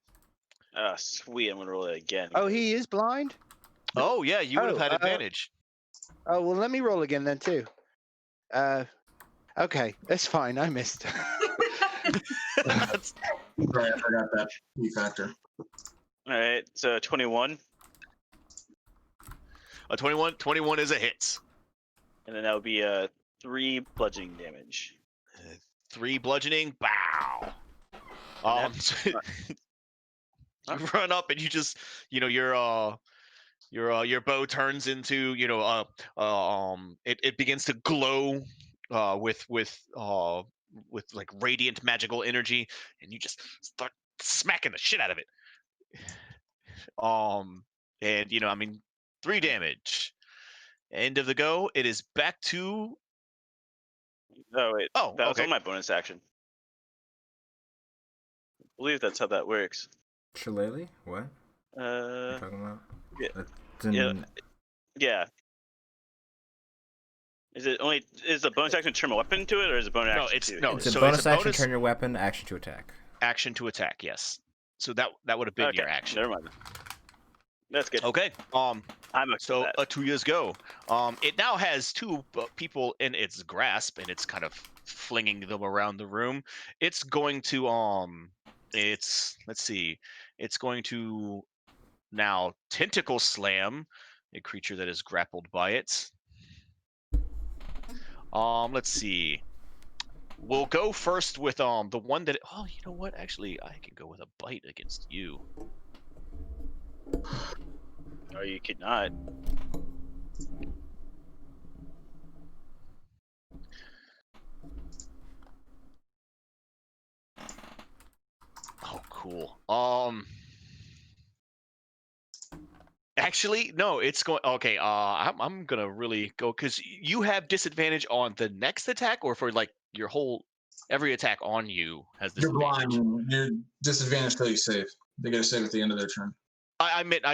Sweet. I'm gonna roll it again. Oh, he is blind? Oh yeah, you would have Oh, had advantage. Oh, well, let me roll again then, too. Okay, that's fine. I missed. That's- Right, I forgot that key factor. All right, so 21, a 21 is a hit. and then that would be 3 bludgeoning damage. 3 bludgeoning. Bow. And You run up and you just, your bow turns into, it begins to glow with like radiant magical energy, and you just start smacking the shit out of it. And 3 damage. End of the go. It is back to. Oh wait, Oh, that was okay. on my bonus action. I believe that's how that works. Shillelagh? What? What are you Uh, talking about? yeah, That's yeah. in- yeah. Is the bonus action turn a weapon to it, or is it bonus No, action it's to no. hit It's it? a So bonus it's a action, bonus turn your weapon, action to attack. action to attack. Yes. So that would have been Okay, your action. never mind. That's good. Okay. I'm okay So with that. 2 years go. It now has 2 people in its grasp, and it's kind of flinging them around the room. It's going to let's see. It's going to now tentacle slam a creature that is grappled by it. Let's see. We'll go first with the one that. Oh, you know what? Actually, I can go with a bite against you. Or you could not. Oh, cool. Actually, no, it's going. Okay, I'm gonna really go because you have disadvantage on the next attack, or for like your whole every attack on you has You're disadvantage. blind. You're disadvantaged till you save. They get a save at the end of their turn. I meant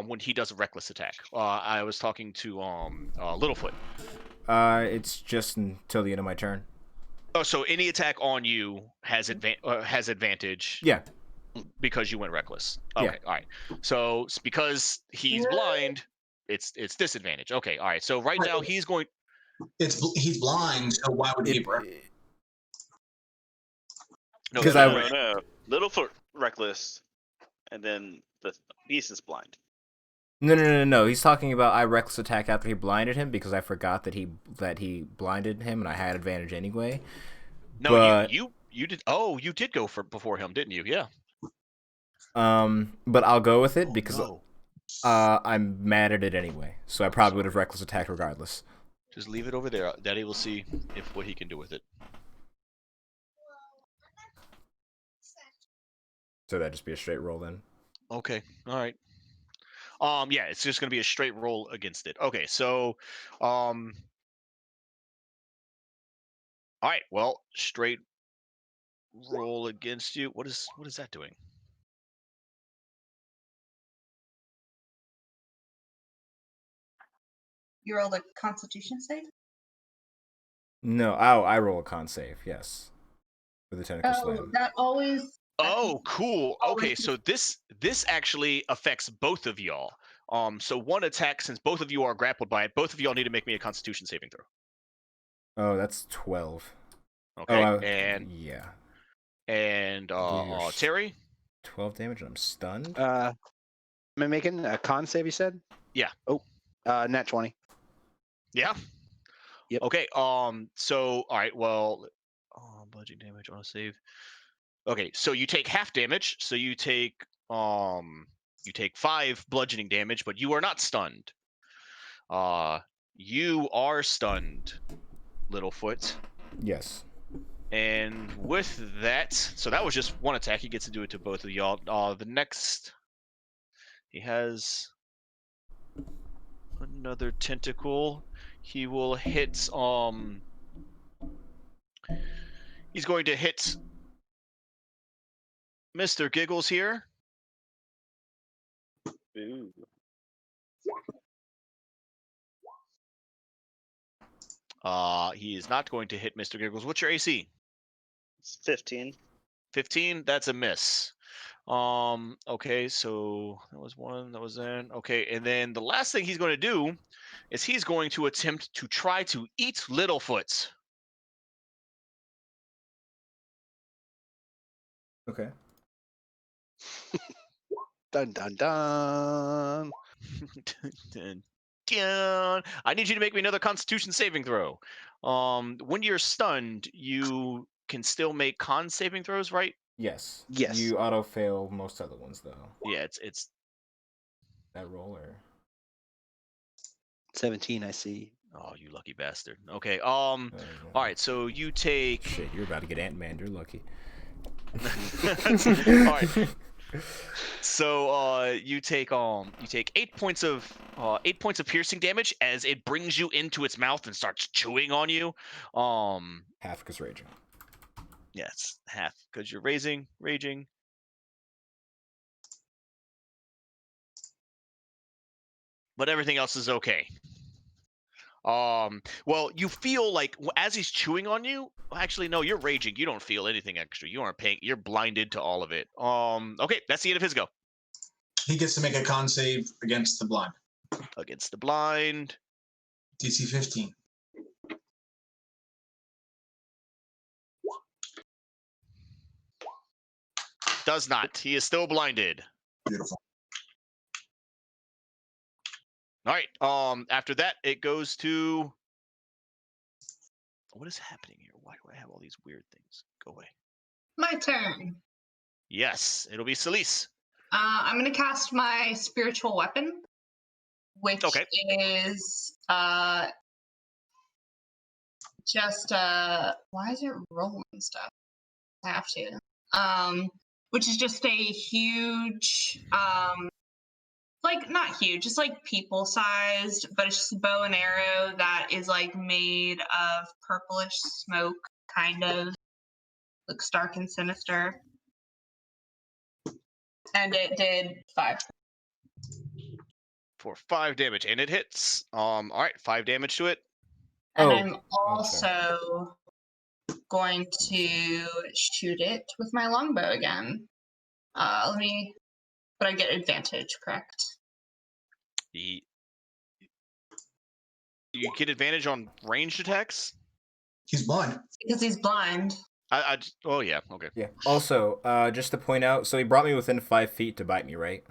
when he does a reckless attack. I was talking to Littlefoot. It's just until the end of my turn. Oh, so any attack on you has advantage. Yeah. Because you went reckless. Yeah. Okay, all right. So because he's blind, it's disadvantage. Okay, all right. So right now he's going. He's blind, so why would he It, have No, 'Cause no, I- No. Littlefoot reckless, and then the beast is blind. No. He's talking about I reckless attack after he blinded him because I forgot that he blinded him and I had advantage anyway. no, But you did. Oh, you did go for before him, didn't you? Yeah. but I'll go with it because no. I'm mad at it anyway. So I probably would have reckless attacked regardless. Just leave it over there. Daddy will see what he can do with it. So that'd just be a straight roll then. Okay. All right. Yeah, it's just gonna be a straight roll against it. Okay, so all right, well, straight roll against you. What is that doing? You rolled a Constitution save? No, I roll a con save, yes. For the tentacle slam. That always. Oh, cool. always- Okay, so this actually affects both of y'all. So one attack, since both of you are grappled by it, both of y'all need to make me a Constitution saving throw. Oh, that's 12. Okay, Oh, and yeah. and Terry. 12 damage and I'm stunned. Am I making a con save, you said? Yeah. Oh, nat 20. Yeah. Yep. Okay. So all right. Well, bludgeoning damage on a save. Okay. So you take half damage. So you take 5 bludgeoning damage, but you are not stunned. You are stunned, Littlefoot. Yes. And with that, so that was just one attack. He gets to do it to both of y'all. The next, he has another tentacle. He will hit. He's going to hit Mr. Giggles here. Ooh. He is not going to hit Mr. Giggles. What's your AC? It's 15. 15. That's a miss. Okay, so that was one. That was in. Okay, and then the last thing he's going to do is he's going to attempt to try to eat Littlefoot. Okay. Dun dun dun. Dun, dun. I need you to make me another Constitution saving throw. When you're stunned, you can still make con saving throws, right? Yes. Yes. You auto fail most other ones though. Yeah, it's That roller. 17, I see. Oh, you lucky bastard. Okay. All right. So you take. Shit, you're about to get Ant-Man. You're lucky. All right. So you take 8 points of 8 points of piercing damage as it brings you into its mouth and starts chewing on you. Half because raging. Yes, half because you're raging. But everything else is okay. Well, you feel like as he's chewing on you. Actually, no, you're raging. You don't feel anything extra. You aren't paying. You're blinded to all of it. Okay, that's the end of his go. He gets to make a con save against the blind. Against the blind. DC 15. Does not. He is still blinded. Beautiful. All right. After that, it goes to. What is happening here? Why do I have all these weird things? Go away. My turn. Yes, it'll be Celise. I'm gonna cast my spiritual weapon, which is just why is it rolling stuff? I have to. Which is just a huge like not huge, just like people sized, but it's just a bow and arrow that is like made of purplish smoke, kind of looks dark and sinister. And it did 5. For 5 damage, and it hits. All right, 5 damage to it. And I'm also going to shoot it with my longbow again. But I get advantage, correct? You get advantage on ranged attacks? He's blind. Because he's blind. Oh, yeah, okay. Yeah. Also, just to point out, so he brought me within 5 feet to bite me, right?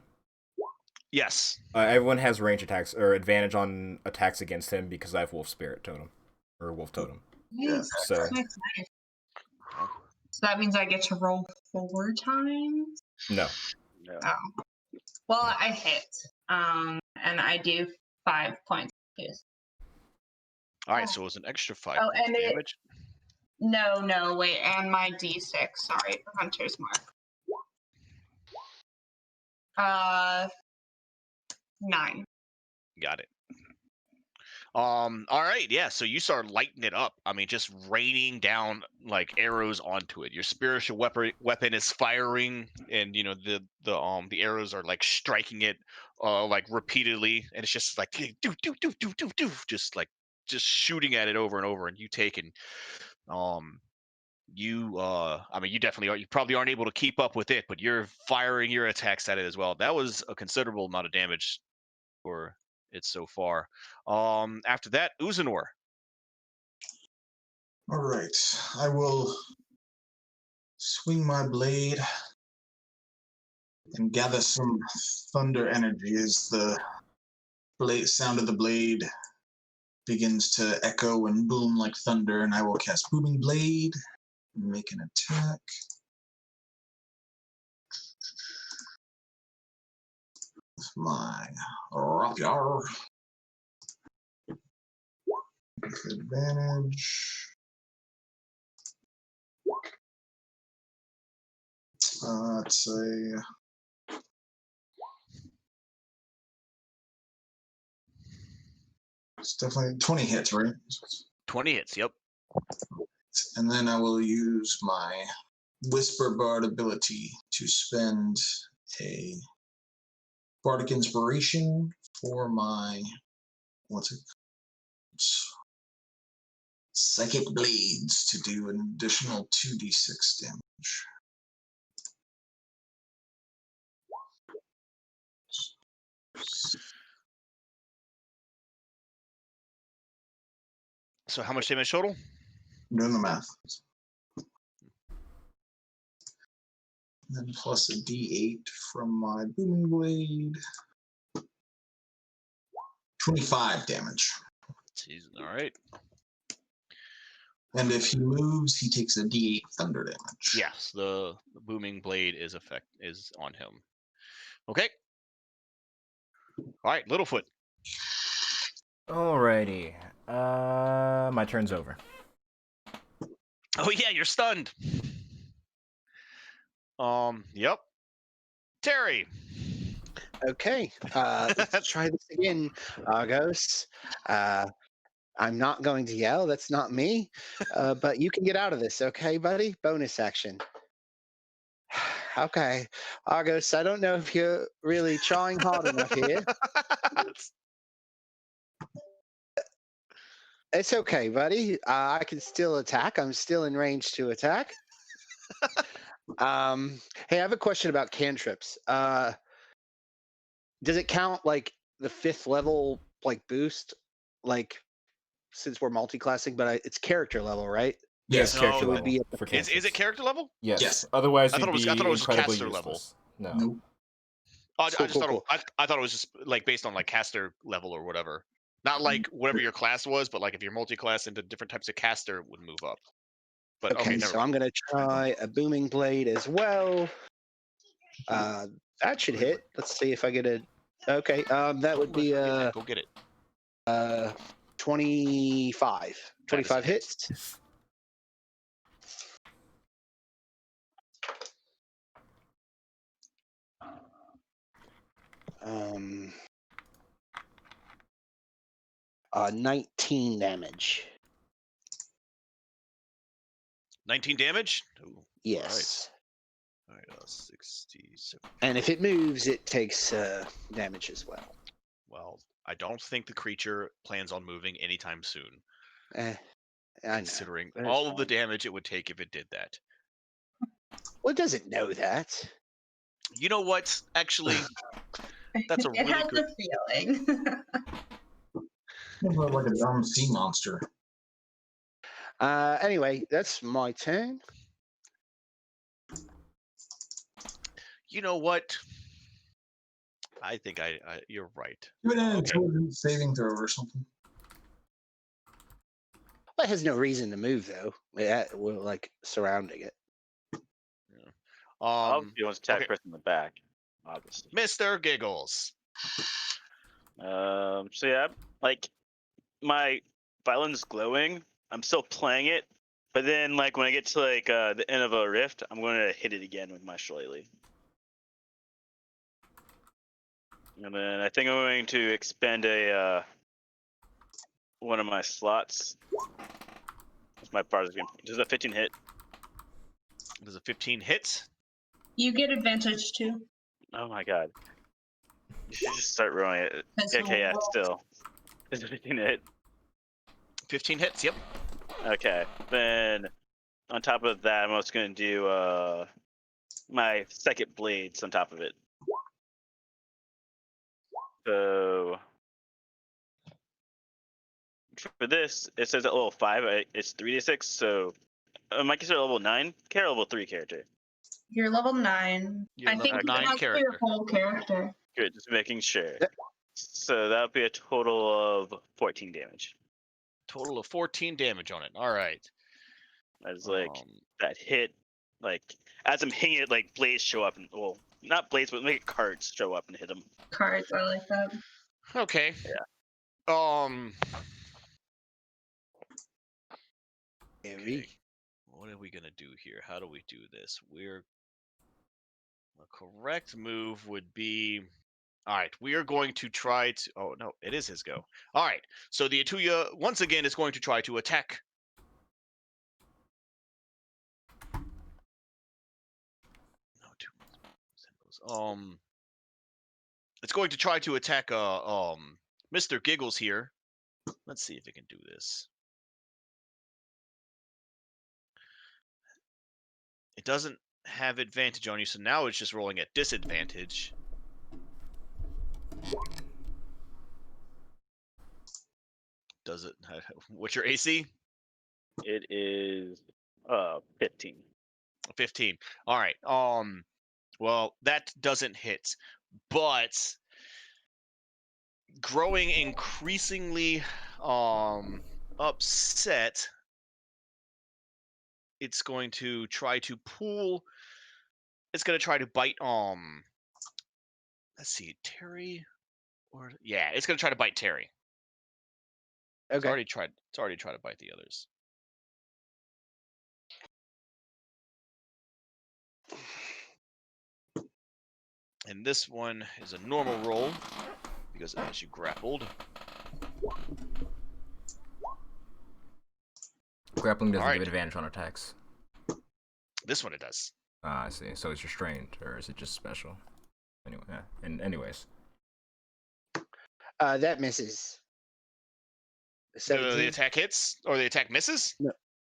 Yes. Everyone has range attacks or advantage on attacks against him because I have Wolf Spirit Totem or Wolf Totem. Nice. So Nice. So that means I get to roll 4 times? no. Oh. Well, I hit. And I do 5 points. All right, so it was an extra 5 Oh, points and of damage. No, wait, and my D6. Sorry, for Hunter's Mark. 9. Got it. All right, yeah. So you start lighting it up. I mean, just raining down like arrows onto it. Your spiritual weapon is firing, and you know the arrows are like striking it, like repeatedly, and it's just like do, just like just shooting at it over and over. And you take and I mean, you definitely are. You probably aren't able to keep up with it, but you're firing your attacks at it as well. That was a considerable amount of damage for it so far. After that, Uzanor. All right. I will swing my blade and gather some thunder energy as the sound of the blade begins to echo and boom like thunder, and I will cast Booming Blade and make an attack. With my rapier. With advantage. Let's say it's definitely 20 hits, right? 20 hits, yep. And then I will use my Whisper Bard ability to spend a Bardic Inspiration for my Psychic Blades to do an additional 2d6 damage. So how much damage total? I'm doing the math. Then plus a D8 from my booming blade. 25 damage. Jeez, all right. And if he moves, he takes a D8 thunder damage. Yes, the booming blade is on him. Okay. All right, Littlefoot. Alrighty. My turn's over. Oh yeah, you're stunned. Yep. Terry. Okay, let's try this again, Argos. I'm not going to yell. That's not me. But you can get out of this, okay, buddy? Bonus action. Okay, Argos. I don't know if you're really trying hard enough here. It's okay, buddy. I can still attack. I'm still in range to attack. Hey, I have a question about cantrips. Does it count like the 5th level like boost, like since we're multi-classing? But it's character level, right? Yes. Yes, character No, level be for Is cantrips. it character level? Yes. Yes. Otherwise, I thought you'd it be was incredibly caster useless. level. No. Nope. Oh, Cool, cool, cool. I thought it was just like based on like caster level or whatever. Not like whatever your class was, but like if you're multi-class into different types of caster, it would move up. But Okay, never so mind. I'm gonna try a booming blade as well. That should hit. Let's see if I get a. Okay, that would be Go get it. 25. 25 hits. Um, 19 damage. 19 damage? Ooh, Yes. All right. 67. And if it moves, it takes damage as well. Well, I don't think the creature plans on moving anytime soon, I know. considering That's all of the fine. damage it would take if it did that. Well, it doesn't know that. You know what? Actually, that's a It really has good. a feeling. Like a dumb sea monster. Anyway, that's my turn. You know what? I think you're right. Give it an Okay. intelligence saving throw or something. Well, it has no reason to move though. We're like surrounding it. Obviously, he wants to attack okay. person in the back. Obviously. Mr. Giggles. So yeah, like my violin's glowing. I'm still playing it, but then like when I get to like the end of a rift, I'm going to hit it again with my shillelagh. And then I think I'm going to expend a one of my slots. That's my bardic. Does a 15 hit? Does a 15 hit? You get advantage too. Oh my god. You should just start rolling it. Okay, yeah, still. Is it 15 hit? 15 hits, yep. Okay. Then on top of that, I'm also going to do my second blades on top of it. So for this, it says at level 5, it's 3d6, so my character level 9, level 3 character. You're level 9. You're I think level you 9 have your character. whole character. Good, just making sure. Yep. So that would be a total of 14 damage. Total of 14 damage on it. All right. That's like that hit, like as I'm hitting it, like blades show up, and well, not blades, but like cards show up and hit them. Cards, I like that. Okay. Yeah. Okay. What are we gonna do here? How do we do this? A correct move would be. All right, we are going to try to. Oh no, it is his go. All right, so the Atuya once again is going to try to attack. No, two symbols. It's going to try to attack Mr. Giggles here. Let's see if it can do this. It doesn't have advantage on you, so now it's just rolling at disadvantage. does it? What's your AC? It is 15. 15. All right. Well, that doesn't hit, but growing increasingly upset, it's going to try to pull. It's going to try to bite. Let's see, Terry, or yeah, it's going to try to bite Terry. It's Okay. already tried. It's already tried to bite the others. And this one is a normal roll because it has you grappled. Grappling doesn't Alright. give advantage on attacks. This one it does. Ah, I see. So it's restrained, or is it just special? Anyway, yeah. And anyways, That misses. The 17. attack hits or the attack misses.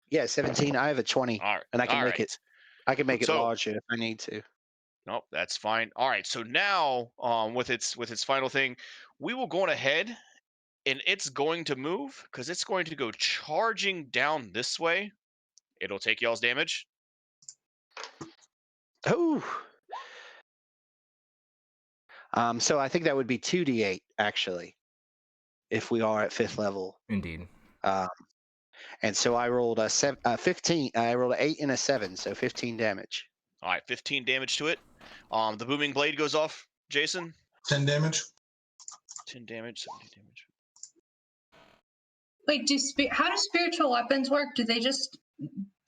Yeah, 17. I have a 20, All right, and I can make it. I can make it So- larger if I need to. Nope, that's fine. All right, so now with its final thing, we will go on ahead, and it's going to move because it's going to go charging down this way. It'll take y'all's damage. Oh. So I think that would be 2d8 actually, if we are at 5th level. indeed. And so I rolled a 15. I rolled an 8 and a 7, so 15 damage. All right, 15 damage to it. The booming blade goes off. Jason, 10 damage. 10 damage, 17 damage. Wait, how do spiritual weapons work? Do they just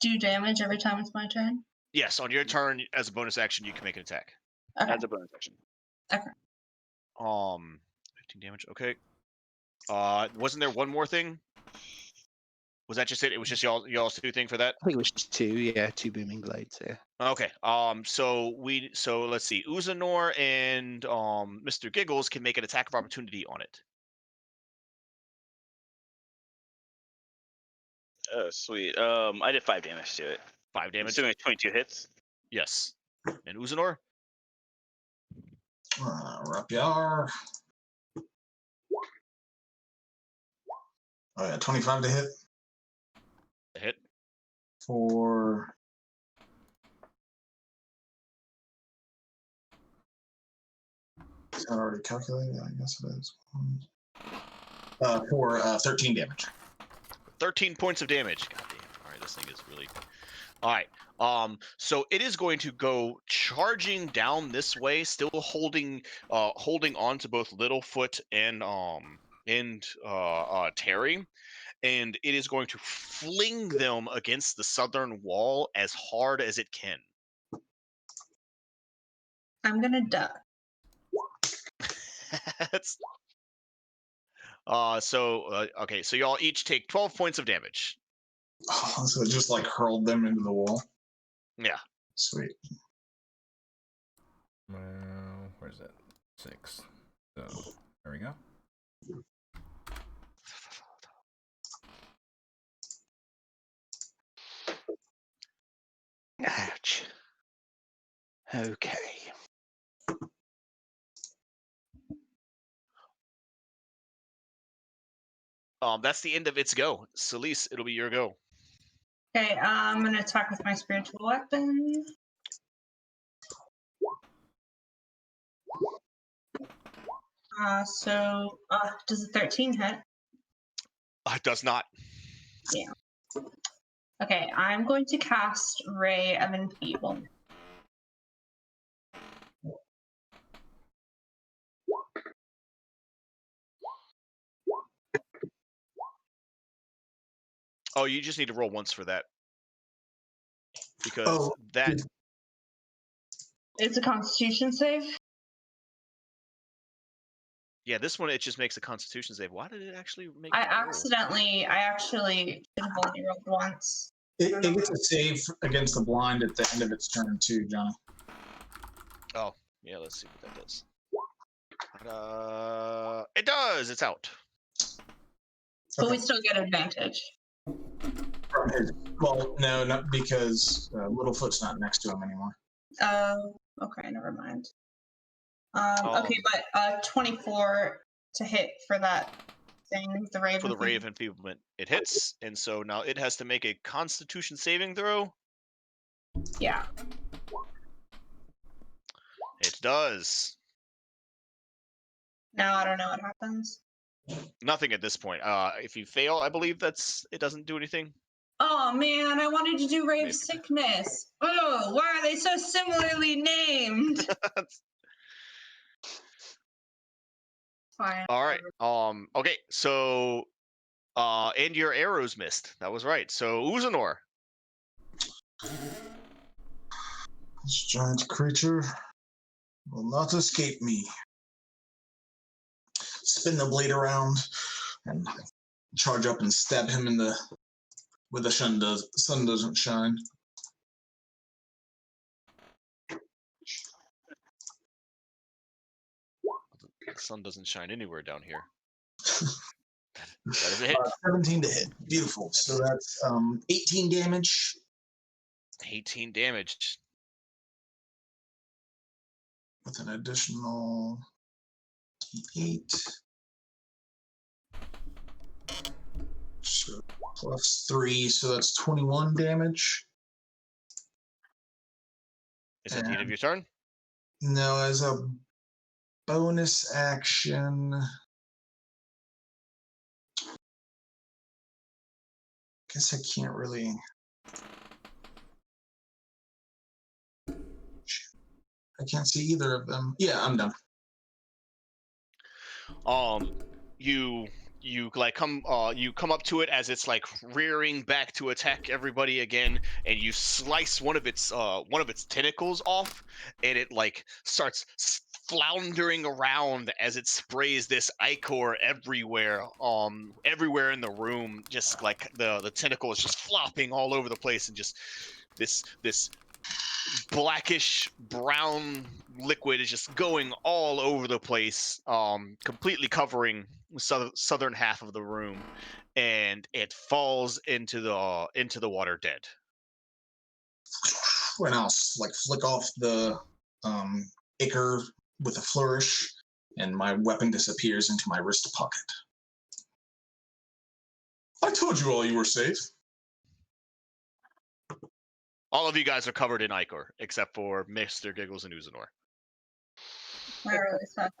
do damage every time it's my turn? Yes, on your turn as a bonus action, you can make an attack. Okay. That's a bonus action. 15 damage. Okay. Wasn't there one more thing? Was that just it? It was just y'all's 2 thing for that. I think it was just 2. Yeah, 2 booming blades. Yeah. Okay. So let's see. Uzanor and Mr. Giggles can make an attack of opportunity on it. Oh, sweet. I did 5 damage to it. 5 damage. Assuming 22 hits. Yes. And Uzanor? Rapyar. Oh yeah, 25 to hit A hit. for. Is that already calculated? I guess it is. For 13 damage. 13 points of damage. God damn. All right, this thing is really. All right. So it is going to go charging down this way, still holding on to both Littlefoot and Terry, and it is going to fling them against the southern wall as hard as it can. I'm gonna duck. Okay, so y'all each take 12 points of damage. Oh, so it just like hurled them into the wall. Yeah. Sweet. Where's that? 6. So there we go. Ouch. Okay. That's the end of its go. Celise, it'll be your go. Okay, I'm gonna attack with my spiritual weapon. Does a 13 hit? It does not. Okay, I'm going to cast Ray of Enfeeblement. Oh, you just need to roll once for that. Because that. It's a Constitution save. Yeah, this one it just makes a Constitution save. Why did it actually make? I actually should have only rolled once. It gets a save against the blind at the end of its turn too, Johnny. Oh, yeah. Let's see what that does. It does. It's out. But we still get advantage. From his, well, no, not because Littlefoot's not next to him anymore. Okay, never mind. Okay, but 24 to hit for that thing, the raven for the thing. rave enfeeblement. It hits, and so now it has to make a Constitution saving throw. Yeah. It does. Now I don't know what happens. Nothing at this point. If you fail, I believe it doesn't do anything. Oh man, I wanted to do rave Maybe. sickness. Oh, why are they so similarly named? Fine. All right. Okay. So, and your arrows missed. That was right. So Uzanor. This giant creature will not escape me. Spin the blade around and charge up and stab him in the where the sun doesn't shine. The sun doesn't shine anywhere down here. That is a hit. 17 to hit. Beautiful. So that's 18 damage. 18 damage. With an additional 8. So plus 3, so that's 21 damage. Is that the end of your turn? No, as a bonus action. Guess I can't really. I can't see either of them. Yeah, I'm done. You like come up to it as it's like rearing back to attack everybody again, and you slice one of its tentacles off, and it like starts floundering around as it sprays this ichor everywhere in the room. Just like the tentacle is just flopping all over the place, and just this blackish brown liquid is just going all over the place, completely covering the southern half of the room, and it falls into the water dead. And I'll like flick off the ichor with a flourish, and my weapon disappears into my wrist pocket. I told you all you were safe. All of you guys are covered in ichor, except for Mr. Giggles and Uzanor. I really suck.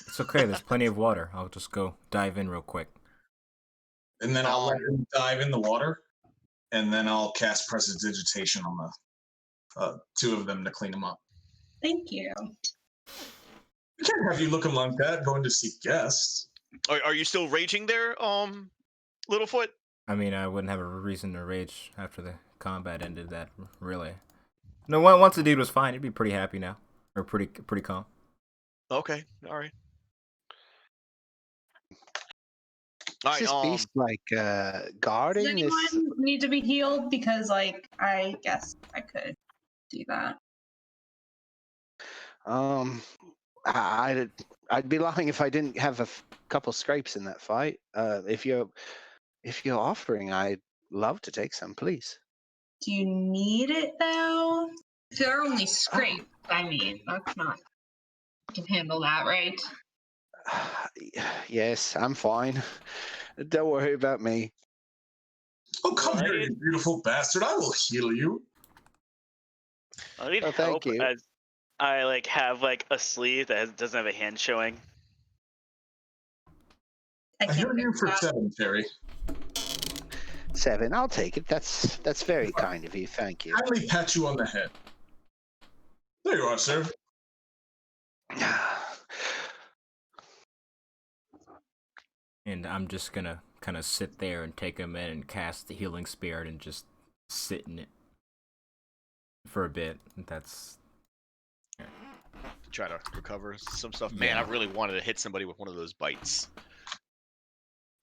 It's okay. There's plenty of water. I'll just go dive in real quick. And then I'll let him dive in the water, and then I'll cast Prestidigitation on the 2 of them to clean them up. Thank you. I can't have you looking like that going to seek guests. Are you still raging there, Littlefoot? I mean, I wouldn't have a reason to rage after the combat ended. That really. No, once the dude was fine, he'd be pretty happy now, or pretty calm. Okay, all right. Is this beast like guarding Does anyone this? need to be healed? Because like I guess I could do that. I'd be lying if I didn't have a couple scrapes in that fight. If you're offering, I'd love to take some, please. Do you need it though? If they're only scrapes, I mean, that's not. I can handle that, right? Yes, I'm fine. Don't worry about me. Oh, come here, you beautiful bastard. I will heal you. I need Oh, thank help you. as I like have like a sleeve that doesn't have a hand showing. I hear you for 7, Terry. 7. I'll take it. That's very kind of you. Thank you. Kindly pat you on the head. There you are, sir. And I'm just gonna kind of sit there and take him in and cast the healing spirit and just sit in it for a bit. That's Try to recover some stuff. Man, I really wanted to hit somebody with one of those bites.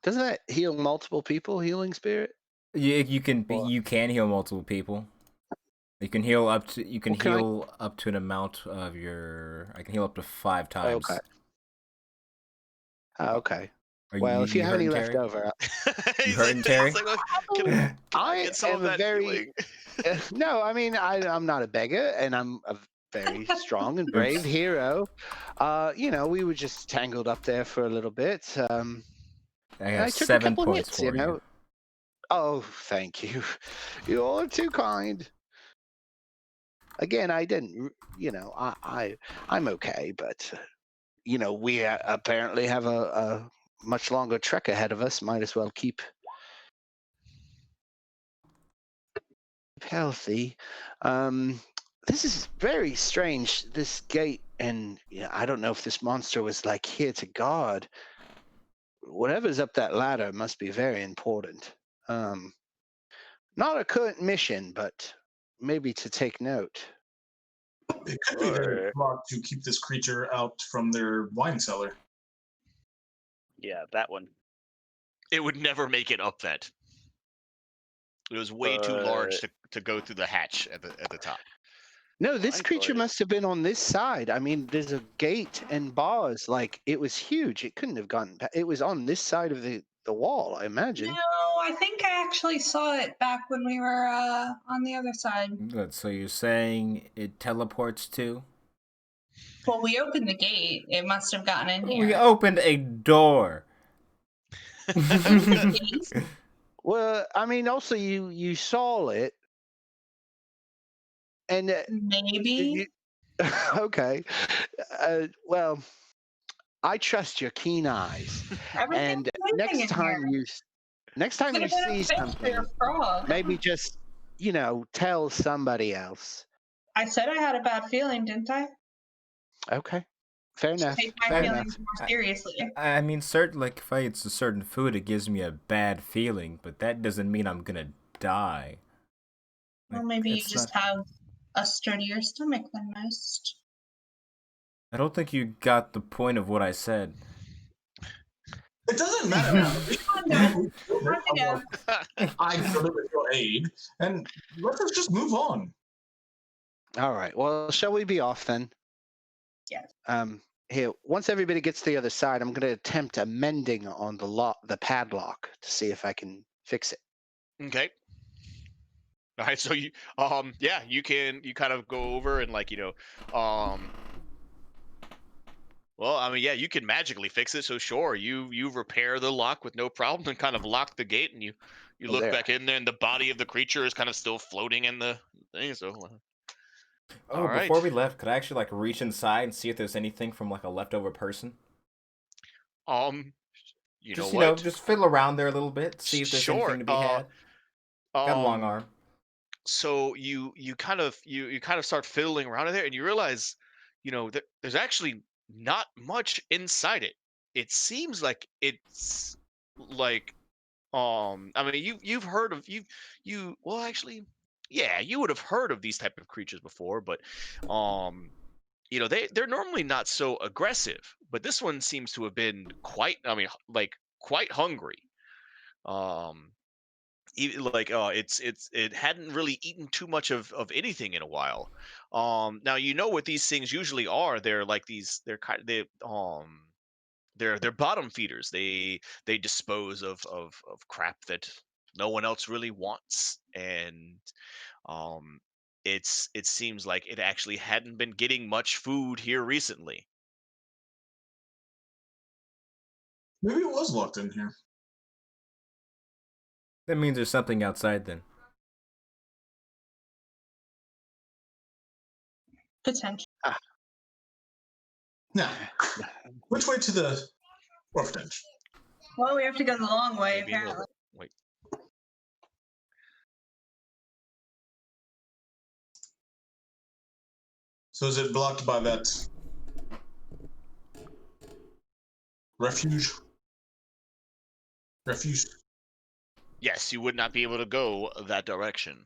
Doesn't that heal multiple people? Healing spirit? Yeah, you can heal multiple people. You can heal up to up to an amount of your. I can heal up to 5 times. Okay. Okay. Are Well, if you have any left Terry? over, You hurting, Terry? I get some of am a that very. healing? No, I mean I'm not a beggar, and I'm a very strong and brave hero. We were just tangled up there for a little bit. I have I took a 7 couple points hits, for you know. Oh, thank you. You're too kind. Again, I didn't, I'm okay, but we apparently have a much longer trek ahead of us. Might as well keep healthy. This is very strange. This gate, and I don't know if this monster was like here to guard. Whatever's up that ladder must be very important. Not a current mission, but maybe to take note. It could be very Or smart to keep this creature out from their wine cellar. yeah, that one. It would never make it up that. It was way too large to go through the hatch at the top. No, this Wine creature cellar. must have been on this side. I mean, there's a gate and bars. Like, it was huge. It couldn't have gone. It was on this side of the wall, I imagine. No, I think I actually saw it back when we were on the other side. Good. So you're saying it teleports too? Well, we opened the gate. It must have gotten in We here. opened a door. Well, I mean, also you saw it, and Maybe. okay. Well, I trust your keen eyes, Everything's and moving in here. next time Could you have been a see fish or something, a frog. maybe just tell somebody else. I said I had a bad feeling, didn't I? Okay, fair enough. Take my Fair feelings enough. more seriously. I mean, certain like if I eat a certain food, it gives me a bad feeling, but that doesn't mean I'm gonna die. Well, Like, maybe you it's just not- have a sturdier stomach than most. I don't think you got the point of what I said. It doesn't matter now. Calm down. Calm down. I killed it with your aid, and let us just move on. All right. Well, shall we be off then? Yes. Here, once everybody gets to the other side, I'm going to attempt a mending on the padlock to see if I can fix it. Okay. All right, so you you kind of go over and well, I mean, yeah, you can magically fix it. So sure, you repair the lock with no problem and kind of lock the gate, and you Oh, look there. back in there, and the body of the creature is kind of still floating in the thing. So, Oh, all before right. we left, could I actually like reach inside and see if there's anything from like a leftover person? You know Just what? just fiddle around there a little bit, see if there's Sure. anything to be had. Got a long arm. So you kind of start fiddling around in there, and you realize, there's actually not much inside it. It seems like it's like I mean, you've heard of you well actually, yeah, you would have heard of these type of creatures before, but they're normally not so aggressive, but this one seems to have been quite, I mean, like quite hungry. Um it hadn't really eaten too much of anything in a while. Now what these things usually are. They're like these. They're kind. They're bottom feeders. They dispose of crap that no one else really wants, and um, it seems like it actually hadn't been getting much food here recently. Maybe it was locked in here. That means there's something outside then. Potential. Now, which way to the orphanage? Well, we have to go the long way, Maybe a little apparently. bit. Wait. So is it blocked by that refuge? Refuge? Yes, you would not be able to go that direction.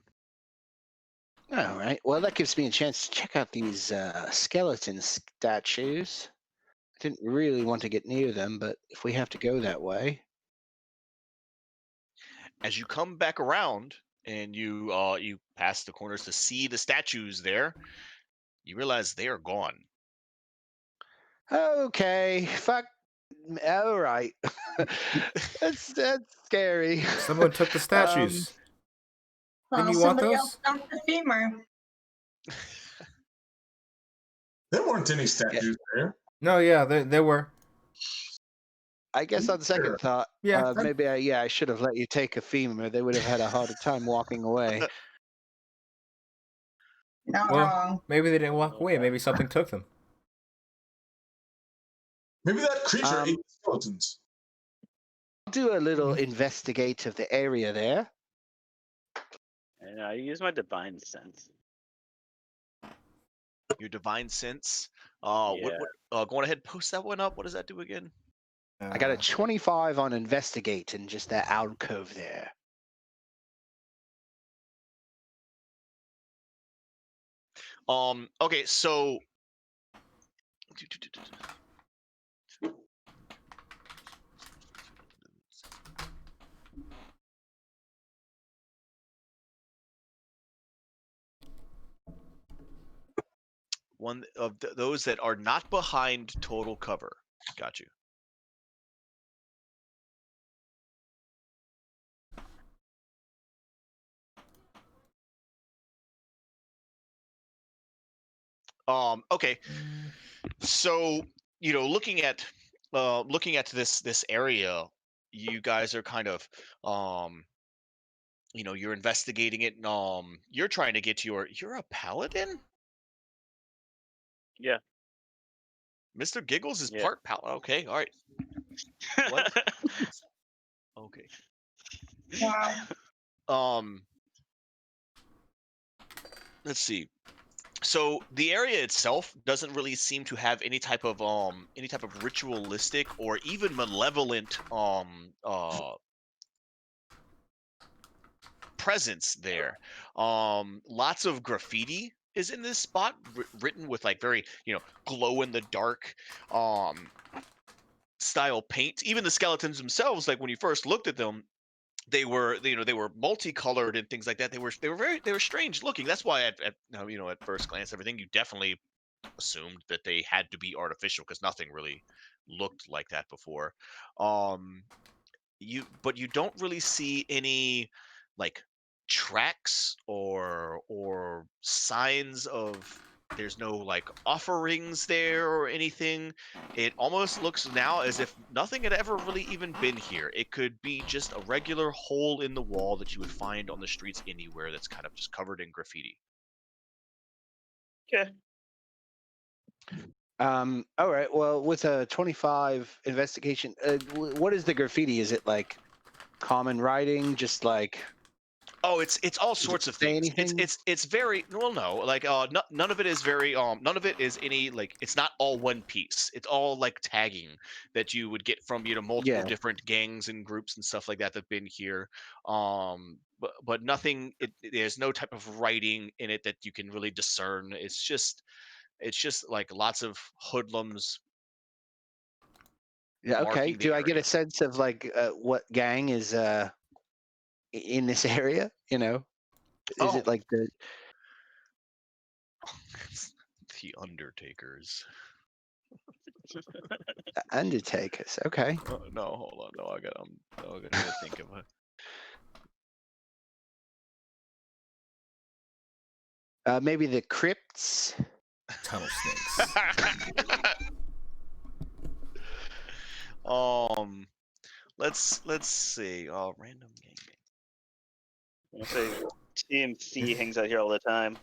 All right. Well, that gives me a chance to check out these skeleton statues. I didn't really want to get near them, but if we have to go that way. As you come back around and you pass the corners to see the statues there, you realize they are gone. Okay. Fuck. All right. that's scary. Someone took the statues. Didn't Well, you want somebody those? else got the femur. There weren't any statues there. No, yeah, there were. I guess on second Sure. thought, Yeah. maybe I should have let you take a femur. They would have had a harder time walking away. Not Well, wrong. maybe they didn't walk away. Maybe something took them. Maybe that creature Um, ate skeletons. Do a little investigate of the area there. And I use my divine sense. Your divine sense. Yeah. Go on ahead, post that one up. What does that do again? I got a 25 on investigate in just that alcove there. Okay, so one of those that are not behind total cover. Got you. Okay. So, looking at this area, you guys are kind of you're investigating it, and you're trying to get you're a paladin? Yeah. Mr. Giggles is Yeah. part paladin. Okay, all right. What? Okay. Wow. Let's see. So the area itself doesn't really seem to have any type of ritualistic or even malevolent presence there. Lots of graffiti is in this spot, written with like very glow in the dark style paint. Even the skeletons themselves, like when you first looked at them, they were multicolored and things like that. They were strange looking. That's why at first glance everything, you definitely assumed that they had to be artificial because nothing really looked like that before. But you don't really see any like tracks or signs of, there's no like offerings there or anything. It almost looks now as if nothing had ever really even been here. It could be just a regular hole in the wall that you would find on the streets anywhere that's kind of just covered in graffiti. Okay. All right. Well, with a 25 investigation, what is the graffiti? Is it like common writing, just like? Oh, it's all Does it sorts of say things. anything? It's very, well, no, like none of it is very none of it is any, like, it's not all one piece. It's all like tagging that you would get from multiple Yeah. different gangs and groups and stuff like that that've been here. But nothing. There's no type of writing in it that you can really discern. It's just like lots of hoodlums Yeah. Okay. marking the Do I get a area. sense of like what gang is in this area? Is it Oh, like the the Undertakers. Undertakers? Okay. No, hold on. No, I gotta think of it. Maybe the crypts? Tunnel snakes. Let's see. Random gang. I say TMC hangs out here all the time.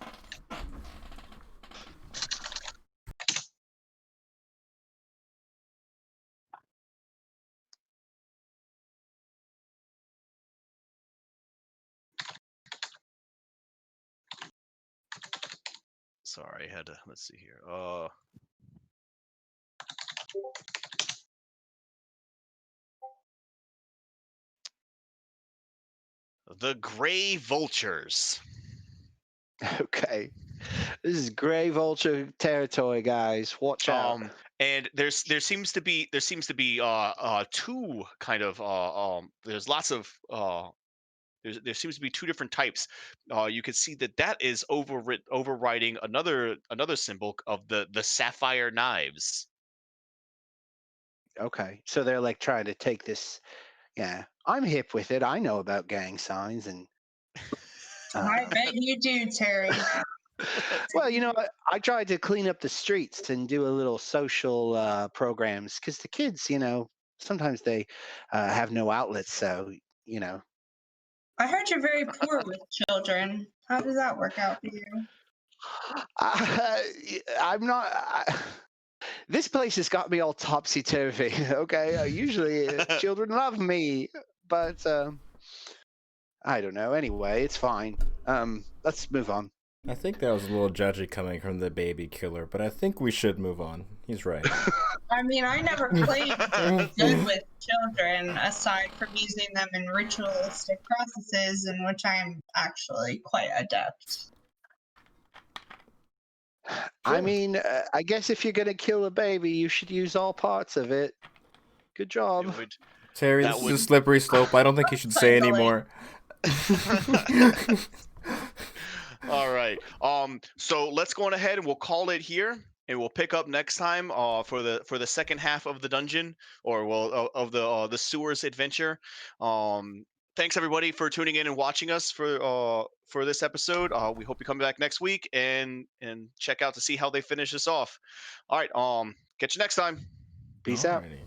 Sorry, I had to. Let's see here. The Gray Vultures. Okay. This is Grey Vulture territory, guys. Watch out. And there seems to be two kind of there's lots of there seems to be two different types. You can see that is overriding another symbol of the sapphire knives. Okay. So they're like trying to take this. Yeah. I'm hip with it. I know about gang signs and. I bet you do, Terry. Well, I tried to clean up the streets and do a little social programs because the kids, sometimes they have no outlets. So I heard you're very poor with children. How does that work out for you? I'm not. This place has got me all topsy turvy. Okay, usually children love me, but I don't know. Anyway, it's fine. Let's move on. I think that was a little judgy coming from the baby killer, but I think we should move on. He's right. I mean, I never claimed to be good with children, aside from using them in ritualistic processes, in which I am actually quite adept. I mean, I guess if you're gonna kill a baby, you should use all parts of it. Good job. Terry, That this is would- a slippery slope. I don't think you should say Finally. anymore. All right. So let's go on ahead and we'll call it here, and we'll pick up next time for the second half of the dungeon, or of the sewers adventure. Thanks everybody for tuning in and watching us for this episode. We hope you come back next week and check out to see how they finish this off. All right. Catch you next time. Peace out. Alrighty.